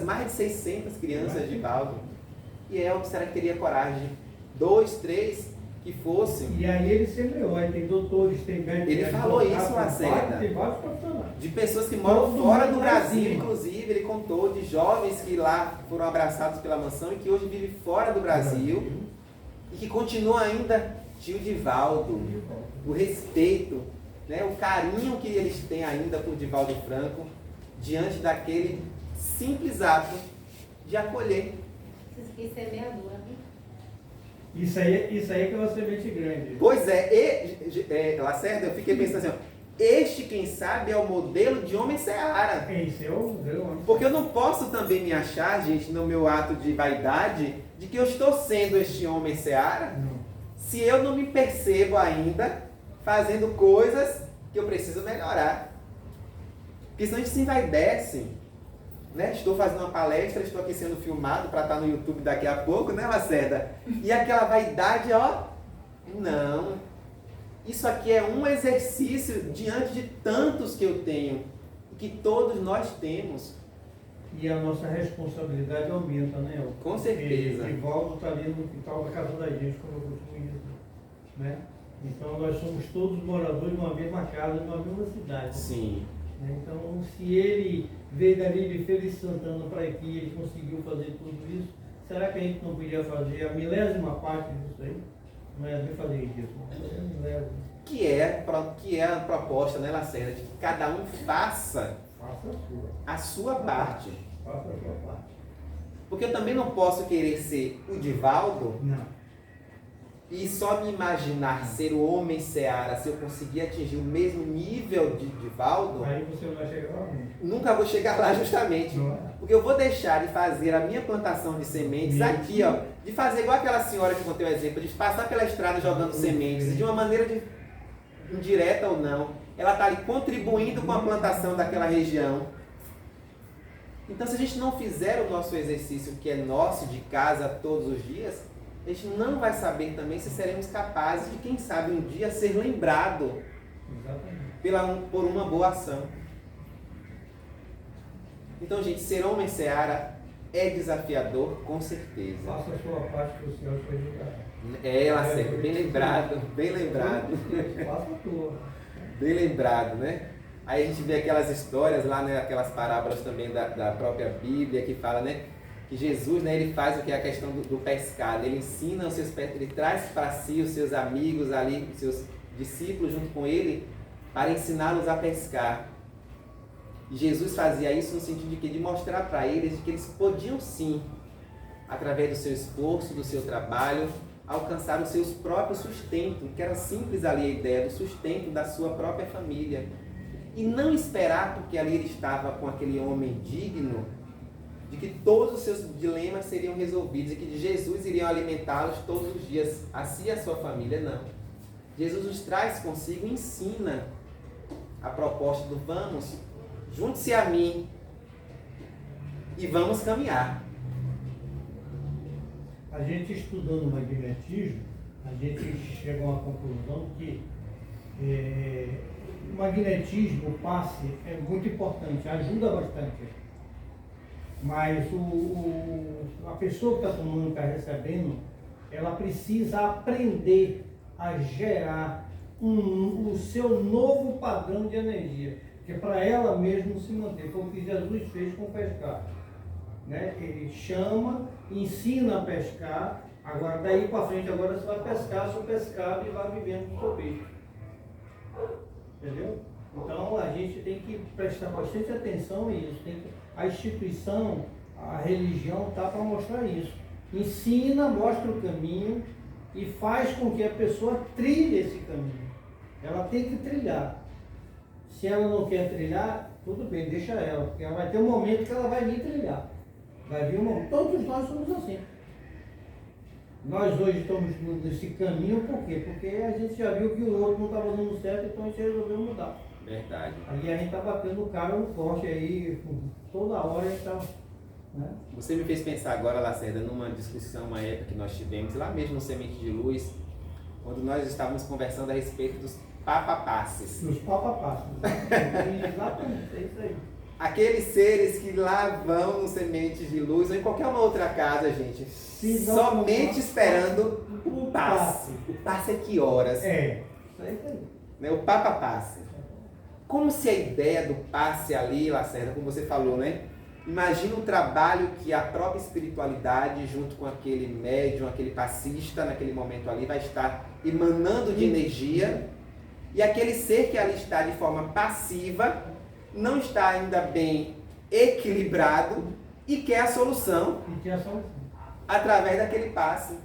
mais de 600 crianças de Valdo. E Elton, será que teria coragem? 2, 3 que fossem. E aí ele semeou, aí tem doutores, tem médicos. Ele falou isso, Lacerda. Tem vários profissionais. De pessoas que moram fora do Brasil, inclusive, ele contou de jovens que lá foram abraçados pela mansão e que hoje vivem fora do Brasil e que continuam ainda tio Divaldo, o respeito, né, o carinho que eles têm ainda por Divaldo Franco diante daquele simples ato de acolher. Que semeador, né? Isso aí que é uma semente grande. Pois é, Lacerda, eu fiquei pensando assim, ó, Este, quem sabe, é o modelo de homem seara. Esse é o modelo. Porque eu não posso também me achar, gente, no meu ato de vaidade, de que eu estou sendo este homem seara, Não. se eu não me percebo ainda fazendo coisas que eu preciso melhorar. Porque senão a gente se envaidece. Né? Estou fazendo uma palestra, estou aqui sendo filmado para estar no YouTube daqui a pouco, né, Lacerda? E aquela vaidade, ó, não. Isso aqui é um exercício diante de tantos que eu tenho, que todos nós temos. E a nossa responsabilidade aumenta, né, Elton? Com certeza. E Valdo está ali no quintal da casa da gente, como eu costumo dizer. Né? Então nós somos todos moradores de uma mesma casa, de uma mesma cidade. Sim. Então, se ele veio dali de Feira de Santana para aqui, ele conseguiu fazer tudo isso, será que a gente não podia fazer a milésima parte disso aí? Não é nem fazer isso, mas é a milésima. Que é a proposta, né, Lacerda? De que cada um faça Faça a sua. a sua parte. Faça a sua parte. Porque eu também não posso querer ser o Divaldo Não. e só me imaginar ser o homem seara, se eu conseguir atingir o mesmo nível de Divaldo, Aí você não vai chegar lá nunca. nunca vou chegar lá justamente. Não é? Porque eu vou deixar de fazer a minha plantação de sementes aqui, ó, de fazer igual aquela senhora que contei o exemplo, de passar pela estrada jogando sementes, de uma maneira indireta ou não, ela está ali contribuindo com a plantação daquela região. Então, se a gente não fizer o nosso exercício, que é nosso, de casa, todos os dias, a gente não vai saber também se seremos capazes de, quem sabe, um dia ser lembrado Exatamente. por uma boa ação. Então, gente, ser homem seara é desafiador, com certeza. Faça a sua parte que o Senhor te ajudará. Lacerda, bem lembrado, bem lembrado. Faça a tua. Bem lembrado, né? Aí a gente vê aquelas histórias lá, né? Aquelas parábolas também da própria Bíblia que fala, né? Que Jesus, né? Ele faz o que é a questão do pescado. Ele ensina os seus ele traz para si os seus amigos ali, os seus discípulos junto com ele, para ensiná-los a pescar. E Jesus fazia isso no sentido de que de mostrar para eles que eles podiam sim, através do seu esforço, do seu trabalho, alcançar o seu próprio sustento, que era simples ali a ideia do sustento da sua própria família. E não esperar, porque ali ele estava com aquele homem digno, de que todos os seus dilemas seriam resolvidos e que de Jesus iriam alimentá-los todos os dias, a si e a sua família, não. Jesus os traz consigo e ensina a proposta do vamos, junte-se a mim e vamos caminhar. A gente estudando magnetismo, a gente chega a uma conclusão que o magnetismo, o passe, é muito importante, ajuda bastante. Mas a pessoa que está tomando, está recebendo, ela precisa aprender a gerar o seu novo padrão de energia, que é para ela mesma se manter. Foi o que Jesus fez com o pescado. Né? Ele chama, ensina a pescar, agora daí para frente agora você vai pescar seu pescado e vai vivendo com o seu peixe. Entendeu? Então a gente tem que prestar bastante atenção nisso. A instituição, a religião está para mostrar isso. Ensina, mostra o caminho e faz com que a pessoa trilhe esse caminho. Ela tem que trilhar. Se ela não quer trilhar, tudo bem, deixa ela, porque ela vai ter um momento que ela vai vir trilhar. Vai vir um momento. Todos nós somos assim. Nós hoje estamos nesse caminho, por quê? Porque a gente já viu que o outro não estava dando certo, então a gente resolveu mudar. Verdade. Aí a gente está batendo o cara no forte aí, toda hora a gente está. Né? Você me fez pensar agora, Lacerda, numa discussão, uma época que nós tivemos, lá mesmo no Semente de Luz, quando nós estávamos conversando a respeito dos papapasses. Dos papapasses. Exatamente, é isso aí. Aqueles seres que lá vão no Sementes de Luz ou em qualquer uma outra casa, gente, somente esperando o passe. O passe é que horas? É, isso aí. Né? O papapasse. Como se a ideia do passe ali, Lacerda, como você falou, né? Imagina o trabalho que a própria espiritualidade, junto com aquele médium, aquele passista, naquele momento ali, vai estar emanando de energia. E aquele ser que ali está de forma passiva, não está ainda bem equilibrado e quer a solução através daquele passe.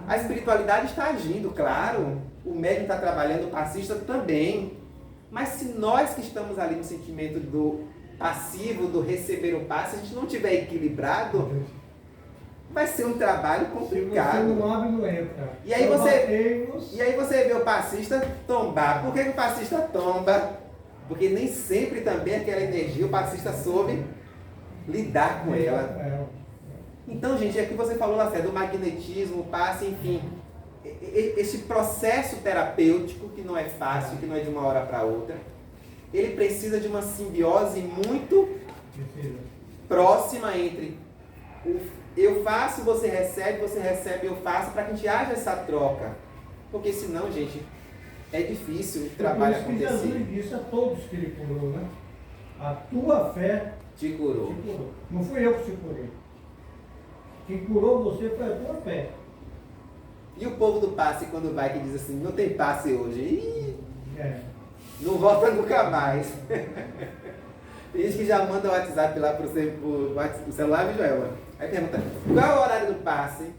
A espiritualidade está agindo, claro, o médium está trabalhando, o passista também. Mas se nós que estamos ali no sentimento do passivo, do receber o passe, se a gente não tiver equilibrado, vai ser um trabalho complicado. Se você não abre, não entra. E aí você vê o passista tombar. Por que o passista tomba? Porque nem sempre também aquela energia, o passista soube lidar com ela. Então, gente, é que você falou, Lacerda, do magnetismo, o passe, enfim. Esse processo terapêutico, que não é fácil, que não é de uma hora para outra, ele precisa de uma simbiose muito próxima entre o eu faço, você recebe, eu faço, para que a gente haja essa troca. Porque senão, gente, é difícil o trabalho acontecer. Jesus disse a todos que ele curou, né? A tua fé te curou. Te curou. Não fui eu que te curei. Quem curou você foi a tua fé. E o povo do passe, quando vai, que diz assim, não tem passe hoje. Ih, não volta nunca mais. Tem gente que já manda o WhatsApp lá pro celular, viu, Joelma? Aí pergunta, qual é o horário do passe?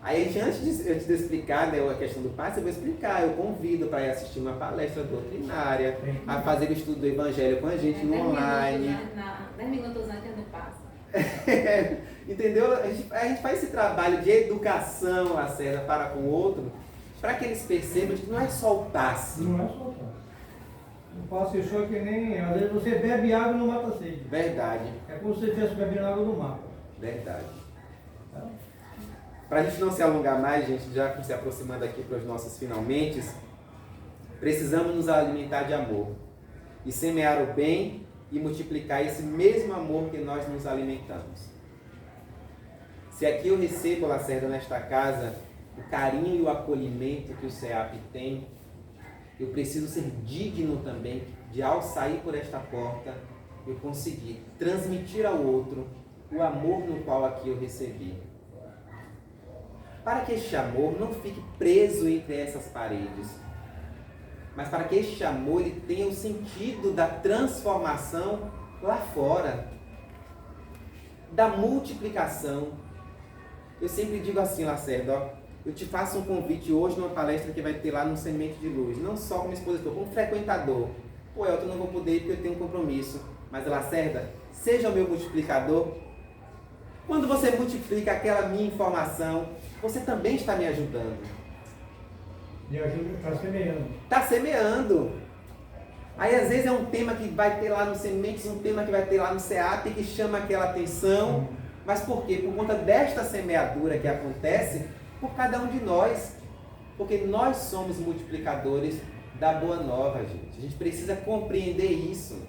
Aí a gente, antes de explicar, né, a questão do passe, eu vou explicar. Eu convido para ir assistir uma palestra doutrinária, a fazer o estudo do Evangelho com a gente no online. 10 minutos antes do passe. Entendeu? A gente faz esse trabalho de educação, Lacerda, para com o outro, para que eles percebam que não é só o passe. Não é só o passe. O passe só que nem... Às vezes você bebe água e não mata a sede. Verdade. É como se você estivesse bebendo água do mar. Verdade. Para a gente não se alongar mais, gente, já se aproximando aqui para os nossos finalmente, precisamos nos alimentar de amor e semear o bem e multiplicar esse mesmo amor que nós nos alimentamos. Se aqui eu recebo, Lacerda, nesta casa, o carinho e o acolhimento que o CEAP tem, eu preciso ser digno também de, ao sair por esta porta, eu conseguir transmitir ao outro o amor no qual aqui eu recebi. Para que este amor não fique preso entre essas paredes, mas para que este amor ele tenha o sentido da transformação lá fora, da multiplicação. Eu sempre digo assim, Lacerda, ó, eu te faço um convite hoje numa palestra que vai ter lá no Semente de Luz, não só como expositor, como frequentador. Pô, Elton, não vou poder ir porque eu tenho um compromisso. Mas, Lacerda, seja o meu multiplicador. Quando você multiplica aquela minha informação, você também está me ajudando. Me ajuda, está semeando. Está semeando. Aí, às vezes, é um tema que vai ter lá no Sementes, um tema que vai ter lá no SEAP, que chama aquela atenção. Mas por quê? Por conta desta semeadura que acontece por cada um de nós. Porque nós somos multiplicadores da Boa Nova, gente. A gente precisa compreender isso.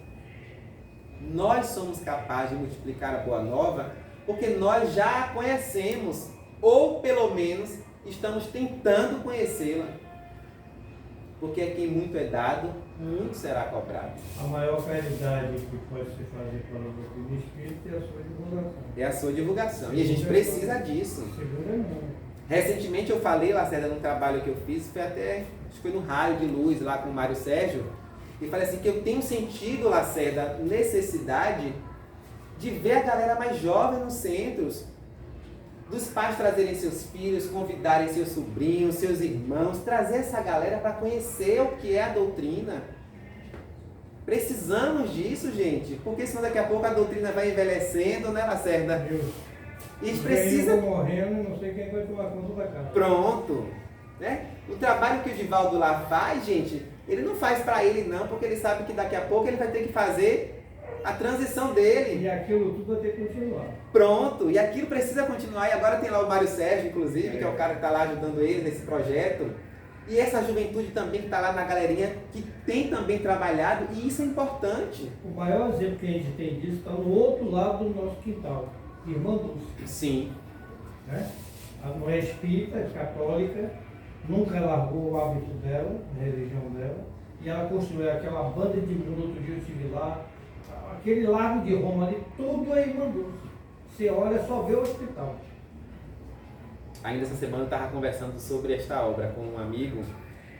Nós somos capazes de multiplicar a Boa Nova porque nós já a conhecemos, ou pelo menos estamos tentando conhecê-la. Porque a quem muito é dado, muito será cobrado. A maior caridade que pode se fazer para o doutrina espírita é a sua divulgação. É a sua divulgação. E a gente precisa disso. Segura não. Recentemente eu falei, Lacerda, num trabalho que eu fiz, foi até, acho que foi no Raio de Luz, lá com o Mário Sérgio, e falei assim, que eu tenho sentido, Lacerda, necessidade de ver a galera mais jovem nos centros, dos pais trazerem seus filhos, convidarem seus sobrinhos, seus irmãos, trazer essa galera para conhecer o que é a doutrina. Precisamos disso, gente, porque senão daqui a pouco a doutrina vai envelhecendo, né, Lacerda? E a gente precisa... morrendo, não sei quem vai tomar conta da casa. Pronto. Né? O trabalho que o Divaldo lá faz, gente, ele não faz para ele não, porque ele sabe que daqui a pouco ele vai ter que fazer a transição dele. E aquilo tudo vai ter que continuar. Pronto, e aquilo precisa continuar. E agora tem lá o Mário Sérgio, inclusive, que é o cara que está lá ajudando ele nesse projeto. E essa juventude também que está lá na galerinha, que tem também trabalhado, e isso é importante. O maior exemplo que a gente tem disso está no outro lado do nosso quintal. Irmã Dulce. Sim. Né? A mulher espírita, católica, nunca largou o hábito dela, a religião dela, e ela construiu aquela banda de mundo. Outro dia eu estive lá, aquele Largo de Roma ali, tudo é Irmã Dulce. Você olha, só vê o hospital. Ainda essa semana eu estava conversando sobre esta obra com um amigo,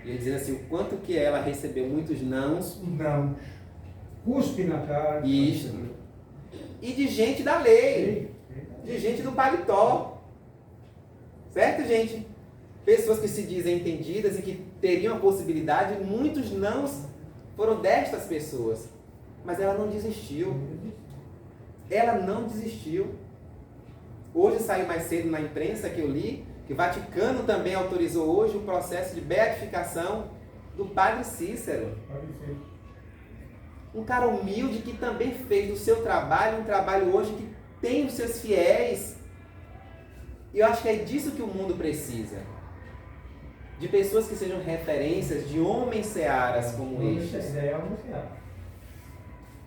e ele dizendo assim, o quanto que ela recebeu muitos nãos. Não. Cuspe na cara. Isso. E de gente da lei. De gente do paletó. Certo, gente? Pessoas que se dizem entendidas e que teriam a possibilidade, muitos não foram destas pessoas. Mas ela não desistiu. Ela não desistiu. Hoje saiu mais cedo na imprensa que eu li, que o Vaticano também autorizou hoje o processo de beatificação do padre Cícero. Um cara humilde que também fez do seu trabalho um trabalho hoje que tem os seus fiéis. E eu acho que é disso que o mundo precisa. De pessoas que sejam referências, de homens searas como estes.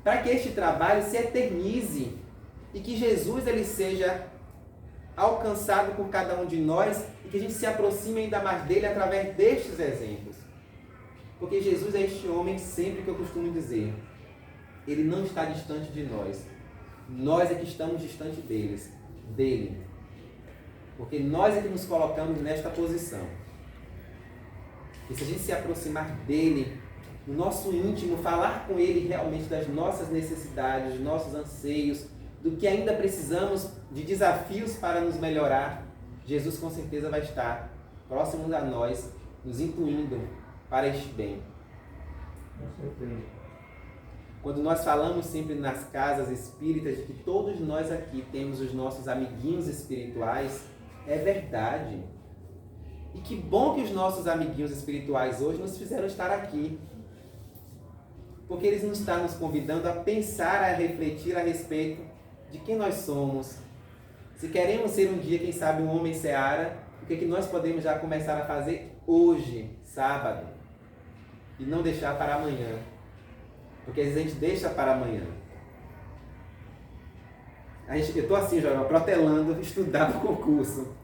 Para que este trabalho se eternize e que Jesus ele seja alcançado por cada um de nós e que a gente se aproxime ainda mais dele através destes exemplos. Porque Jesus é este homem sempre que eu costumo dizer. Ele não está distante de nós. Nós é que estamos distante dele. Porque nós é que nos colocamos nesta posição. E se a gente se aproximar dele, no nosso íntimo, falar com ele realmente das nossas necessidades, dos nossos anseios, do que ainda precisamos de desafios para nos melhorar, Jesus com certeza vai estar próximo a nós, nos intuindo para este bem. Com certeza. Quando nós falamos sempre nas casas espíritas de que todos nós aqui temos os nossos amiguinhos espirituais, é verdade. E que bom que os nossos amiguinhos espirituais hoje nos fizeram estar aqui. Porque eles nos estão nos convidando a pensar, a refletir a respeito de quem nós somos. Se queremos ser um dia, quem sabe, um homem seara, o que nós podemos já começar a fazer hoje, sábado, e não deixar para amanhã. Porque às vezes a gente deixa para amanhã. Eu estou assim, Joel, protelando, estudar para o concurso.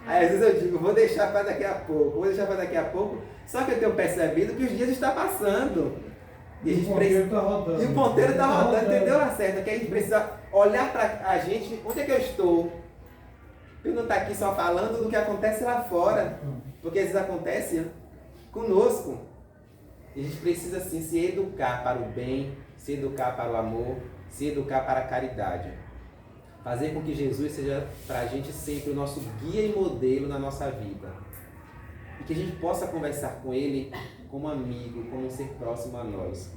Aí às vezes eu digo, vou deixar para daqui a pouco, só que eu tenho percebido que os dias estão passando. E a gente precisa... E o ponteiro está rodando, entendeu? Acerta, que a gente precisa olhar para a gente, onde é que eu estou? Eu não estou aqui só falando do que acontece lá fora, porque às vezes acontece conosco. E a gente precisa sim se educar para o bem, se educar para o amor, se educar para a caridade. Fazer com que Jesus seja para a gente sempre o nosso guia e modelo na nossa vida. E que a gente possa conversar com Ele como amigo, como um ser próximo a nós.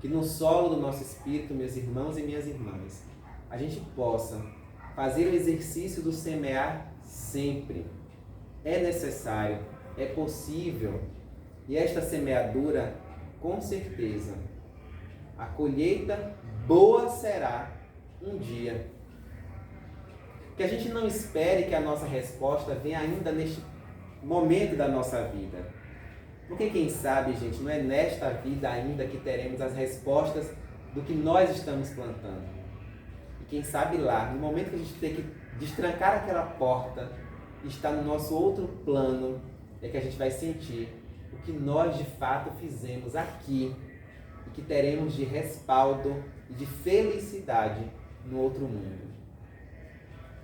Que no solo do nosso espírito, meus irmãos e minhas irmãs, a gente possa fazer o exercício do semear sempre. É necessário, é possível. E esta semeadura, com certeza, a colheita boa será um dia. Que a gente não espere que a nossa resposta venha ainda neste momento da nossa vida. Porque quem sabe, gente, não é nesta vida ainda que teremos as respostas do que nós estamos plantando. E quem sabe lá, no momento que a gente tem que destrancar aquela porta, está no nosso outro plano, é que a gente vai sentir o que nós de fato fizemos aqui e que teremos de respaldo e de felicidade no outro mundo.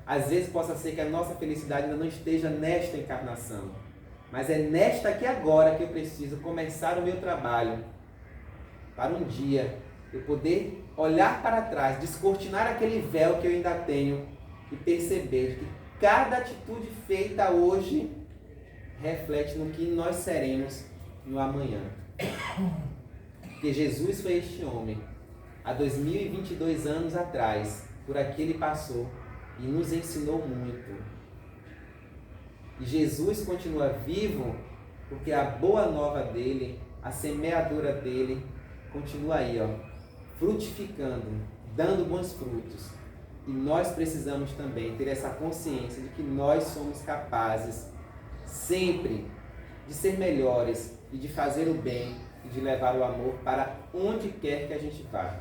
Às vezes possa ser que a nossa felicidade ainda não esteja nesta encarnação, mas é nesta aqui agora que eu preciso começar o meu trabalho, para um dia eu poder olhar para trás, descortinar aquele véu que eu ainda tenho e perceber que cada atitude feita hoje reflete no que nós seremos no amanhã. Porque Jesus foi este homem, há 2022 anos atrás, por aqui ele passou e nos ensinou muito. E Jesus continua vivo porque a boa nova dele, a semeadura dele, continua aí, frutificando, dando bons frutos. E nós precisamos também ter essa consciência de que nós somos capazes sempre de ser melhores e de fazer o bem e de levar o amor para onde quer que a gente vá.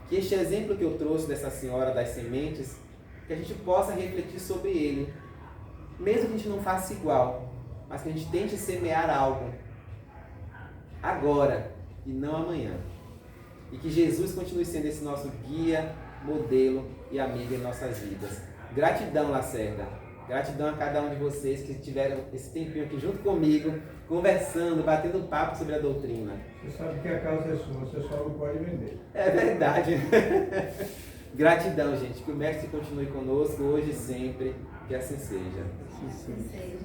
Que este exemplo que eu trouxe dessa senhora das sementes, que a gente possa refletir sobre ele, mesmo que a gente não faça igual, mas que a gente tente semear algo agora e não amanhã. E que Jesus continue sendo esse nosso guia, modelo e amigo em nossas vidas. Gratidão, Lacerda. Gratidão a cada um de vocês que tiveram esse tempinho aqui junto comigo, conversando, batendo papo sobre a doutrina. Você sabe que a causa é sua, você só não pode vender. É verdade. Gratidão, gente. Que o Mestre continue conosco hoje e sempre. Que assim seja. Seja.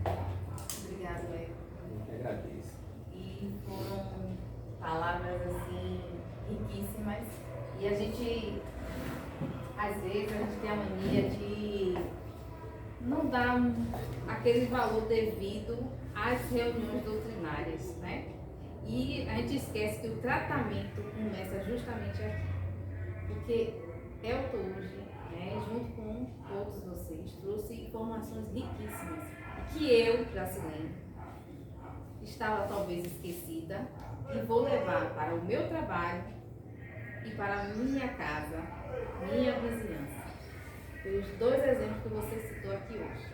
Obrigada, Léo. Eu que agradeço. E foram palavras assim riquíssimas. E a gente, às vezes, a gente tem a mania de não dar aquele valor devido às reuniões doutrinárias, né? E a gente esquece que o tratamento começa justamente aqui. Porque Elton hoje, né, junto com todos vocês, trouxe informações riquíssimas que eu, Jacilene, estava talvez esquecida e vou levar para o meu trabalho e para a minha casa, minha vizinhança. Pelos 2 exemplos que você citou aqui hoje.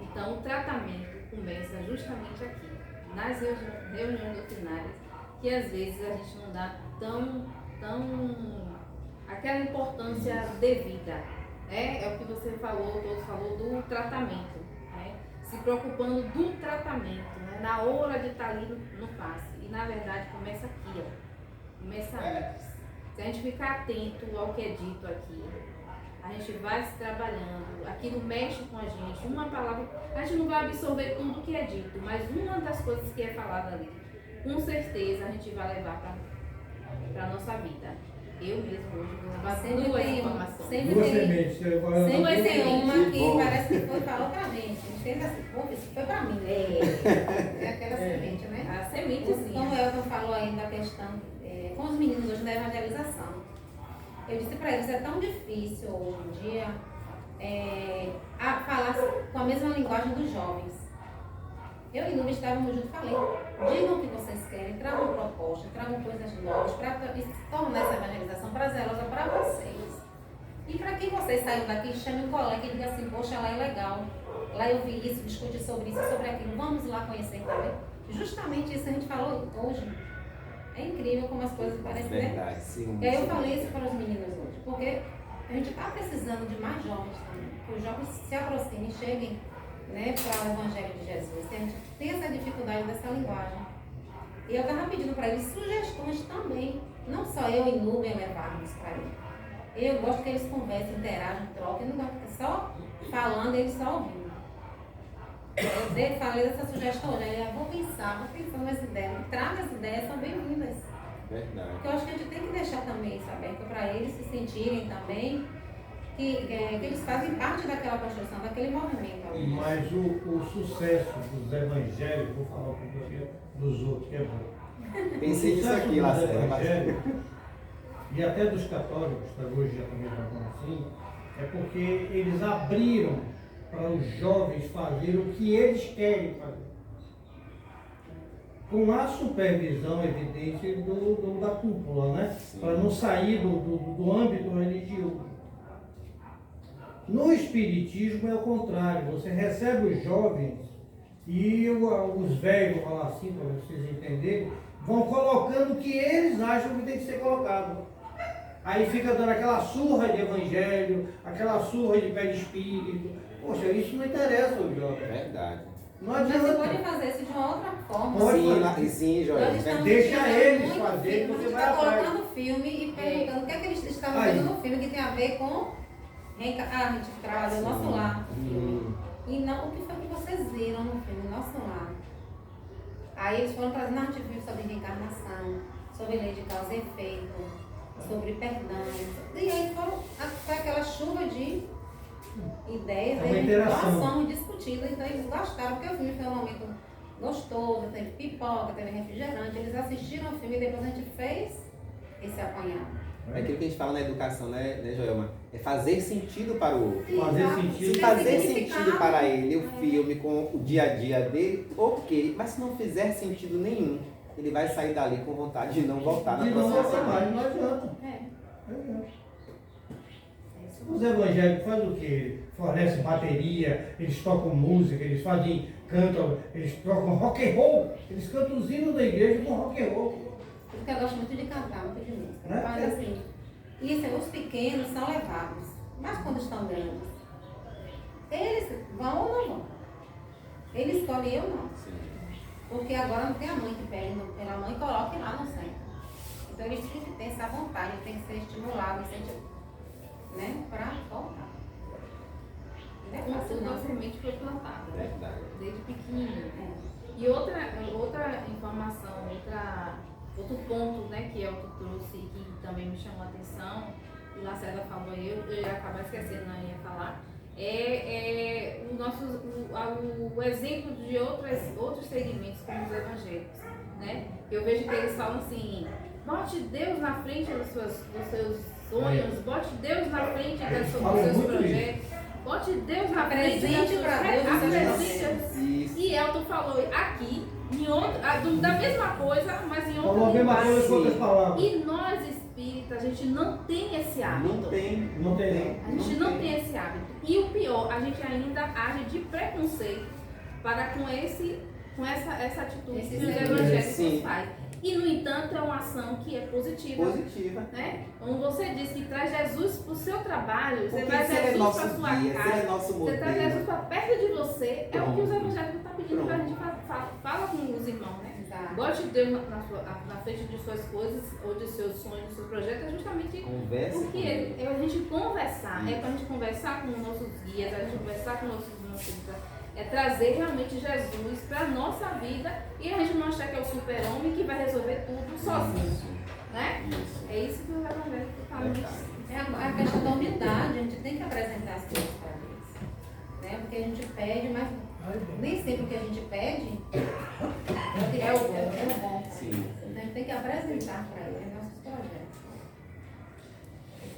Então, o tratamento começa justamente aqui, nas reuniões doutrinárias, que às vezes a gente não dá tão aquela importância devida. É o que você falou, todos falou do tratamento, né? Se preocupando do tratamento, né? Na hora de estar ali no passe. E na verdade começa aqui, ó. Começa antes. Se a gente ficar atento ao que é dito aqui, a gente vai se trabalhando, aquilo mexe com a gente, uma palavra, a gente não vai absorver tudo que é dito, mas uma das coisas que é falada ali, com certeza a gente vai levar para a nossa vida. Eu mesmo hoje vou levar Sempre 2 tem informações. sempre Duas tem- sementes. Sempre tem uma Que que bom. parece que foi falou pra gente. A gente fez assim, pô, isso foi pra mim. É aquela semente, né? A sementezinha. Como o Elton falou aí da questão com os meninos hoje da evangelização. Eu disse para eles, é tão difícil hoje em dia falar com a mesma linguagem dos jovens. Eu e Nubia estávamos juntos e falei, digam o que vocês querem, tragam proposta, tragam coisas novas, para tornar essa evangelização prazerosa para vocês. E para quem vocês saíram daqui, chame um colega e diga assim, poxa, lá é legal, lá eu vi isso, discute sobre isso, sobre aquilo, vamos lá conhecer também. Justamente isso a gente falou hoje. É incrível como as coisas parecem, né? Verdade, sim. E aí eu falei isso para os meninos hoje, porque a gente está precisando de mais jovens também, que os jovens se aproximem, cheguem, né, para o Evangelho de Jesus. A gente tem essa dificuldade dessa linguagem. E eu estava pedindo para eles sugestões também, não só eu e Nubia levarmos para eles. Eu gosto que eles conversem, interajam, troquem, eu não gosto de só falando e eles só ouvindo. Eu falei dessa sugestão hoje, aí eu vou pensar nas ideias, traga as ideias, são bem-vindas. Verdade. Porque eu acho que a gente tem que deixar também isso aberto para eles se sentirem também que eles fazem parte daquela construção, daquele movimento. Mas o sucesso dos evangélicos, vou falar com você, dos outros, que é bom. Pensei O nisso sucesso aqui, dos Lacerda. evangélicos, e até dos católicos, que hoje já também estão assim, é porque eles abriram para os jovens fazerem o que eles querem fazer. Com a supervisão evidente da cúpula, né? Para não sair do âmbito religioso. No Espiritismo é o contrário, você recebe os jovens e os velhos, vou falar assim para vocês entenderem, vão colocando o que eles acham que tem que ser colocado. Aí fica dando aquela surra de evangelho, aquela surra de pé de espírito. Poxa, isso não interessa ao jovem. Verdade. Não Mas você adianta. pode fazer isso de uma outra forma. Pode Sim, fazer. sim, Nós Joel. estamos Deixa utilizando eles muito fazer, filme, você a gente vai está atrás. colocando filme e perguntando o que é que eles estavam Aí. vendo no filme que tem a ver com a gente trabalha o nosso lar no filme. E não o que foi que vocês viram no filme Nosso Lar. Aí eles foram trazendo artifícios sobre reencarnação, sobre lei de causa e efeito, sobre perdão. E aí foi aquela chuva de ideias, É uma aí interação. nós fomos discutidas, então eles gostaram, porque o filme foi um momento gostoso, teve pipoca, teve refrigerante, eles assistiram o filme e depois a gente fez esse apanhado. É aquilo que a gente fala na educação, né, Joelma? É fazer sentido para o outro. Fazer Exato. sentido. Se Tem fazer significado. sentido para ele o filme com o dia a dia dele, ok. Mas se não fizer sentido nenhum, ele vai sair dali com vontade de não voltar na E não próxima volta mais, semana. não adianta. É isso. Os evangélicos fazem o quê? Fornecem bateria, eles tocam música, eles cantam, eles tocam rock and roll, eles cantam os hinos da igreja com rock and roll. Porque eu gosto muito de cantar, muito de música. Né? Mas assim, isso, os pequenos são levados. Mas quando estão grandes, eles vão ou não vão? Eles escolhem eu não. Sim. Porque agora não tem a mãe que pede pela mãe e coloque lá no centro. Então eles têm que ter essa vontade, tem que ser estimulado, incentivado. né, para voltar. Não é Com fácil, tudo, não. a semente foi plantada, né? Verdade. Desde pequenininho. É. E outra informação, outro ponto, né, que Elton trouxe e que também me chamou a atenção, e Lacerda falou, eu ia acabar esquecendo, não ia falar, é o exemplo de outros segmentos, como os evangélicos, né? Eu vejo que eles falam assim, bote Deus na frente dos seus sonhos, bote Deus na frente dos seus projetos, bote Deus na frente das Apresente suas pra Deus os seus apresente. Isso. E Elton falou aqui, da mesma coisa, mas em Falou a outra mesma coisa com outras linguagem. palavras. E nós espíritas, a gente não tem esse hábito. Não tem. Não tem. A gente não tem esse hábito. E o pior, a gente ainda age de preconceito para com essa atitude Esse que os segmento. evangélicos Sim. fazem. E, no entanto, é uma ação que é positiva. Positiva. Né? Como você disse, que traz Jesus para o seu trabalho, você Porque traz se ele é Jesus para a nosso sua guia, se ele é casa, nosso você traz modelo. Jesus para perto de você, é o que os Pronto. evangélicos estão pedindo para a Pronto. gente fala com os irmãos, né? Exato. Bote Deus na frente de suas coisas, ou de seus sonhos, dos seus projetos, é justamente Conversa. porque é a gente conversar, Isso. é para a gente conversar com os nossos guias, a gente conversar com os nossos é trazer realmente Jesus para a nossa vida e a gente não achar que é o super-homem que vai resolver tudo sozinho, né? Isso. É isso que o Evangelho fala. É a questão da humildade, a gente tem que apresentar as coisas para Deus. Né? Porque a gente pede, mas nem sempre o que a gente pede é o bom. Sim. Então a gente tem que apresentar para Ele nossos projetos.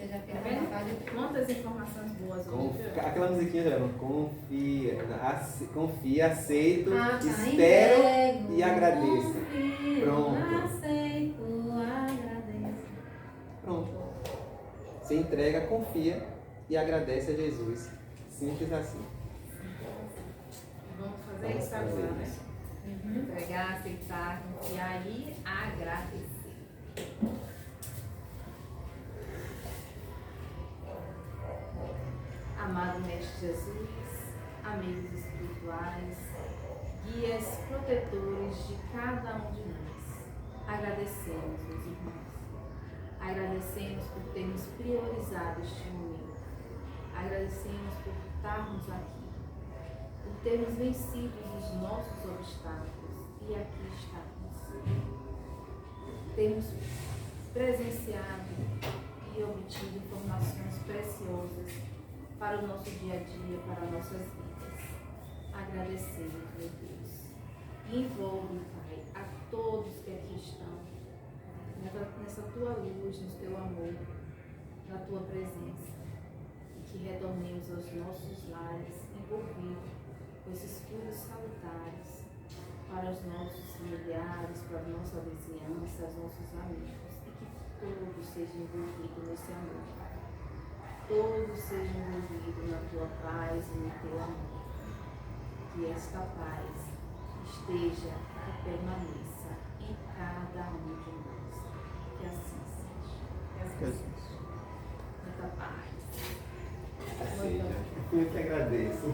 Você já fez a vontade de Quantas informações boas hoje. Aquela musiquinha dela, confia, aceito, espero entrego, e agradeço. confio, Pronto. aceito, agradeço. Pronto. Você entrega, confia e agradece a Jesus. Simples assim. Vamos fazer Vamos isso agora, fazer né? isso. Entregar, aceitar, confiar e agradecer. Amado Mestre Jesus, amigos espirituais, guias protetores de cada um de nós, agradecemos, meus irmãos. Agradecemos por termos priorizado este momento. Agradecemos por estarmos aqui, por termos vencido os nossos obstáculos e aqui estamos. Temos presenciado e obtido informações preciosas para o nosso dia a dia, para nossas vidas. Agradecemos, meu Deus. E envolve, Pai, a todos que aqui estão, nessa tua luz, no teu amor, na tua presença. E que retornemos aos nossos lares, envolvidos com esses frutos salutares para os nossos familiares, para a nossa vizinhança, os nossos amigos. E que todos sejam envolvidos nesse amor. Todos sejam envolvidos na tua paz e no teu amor. Que esta paz esteja e permaneça em cada um de nós. Que assim seja. Que assim seja. Muita paz. Seja. Eu que agradeço.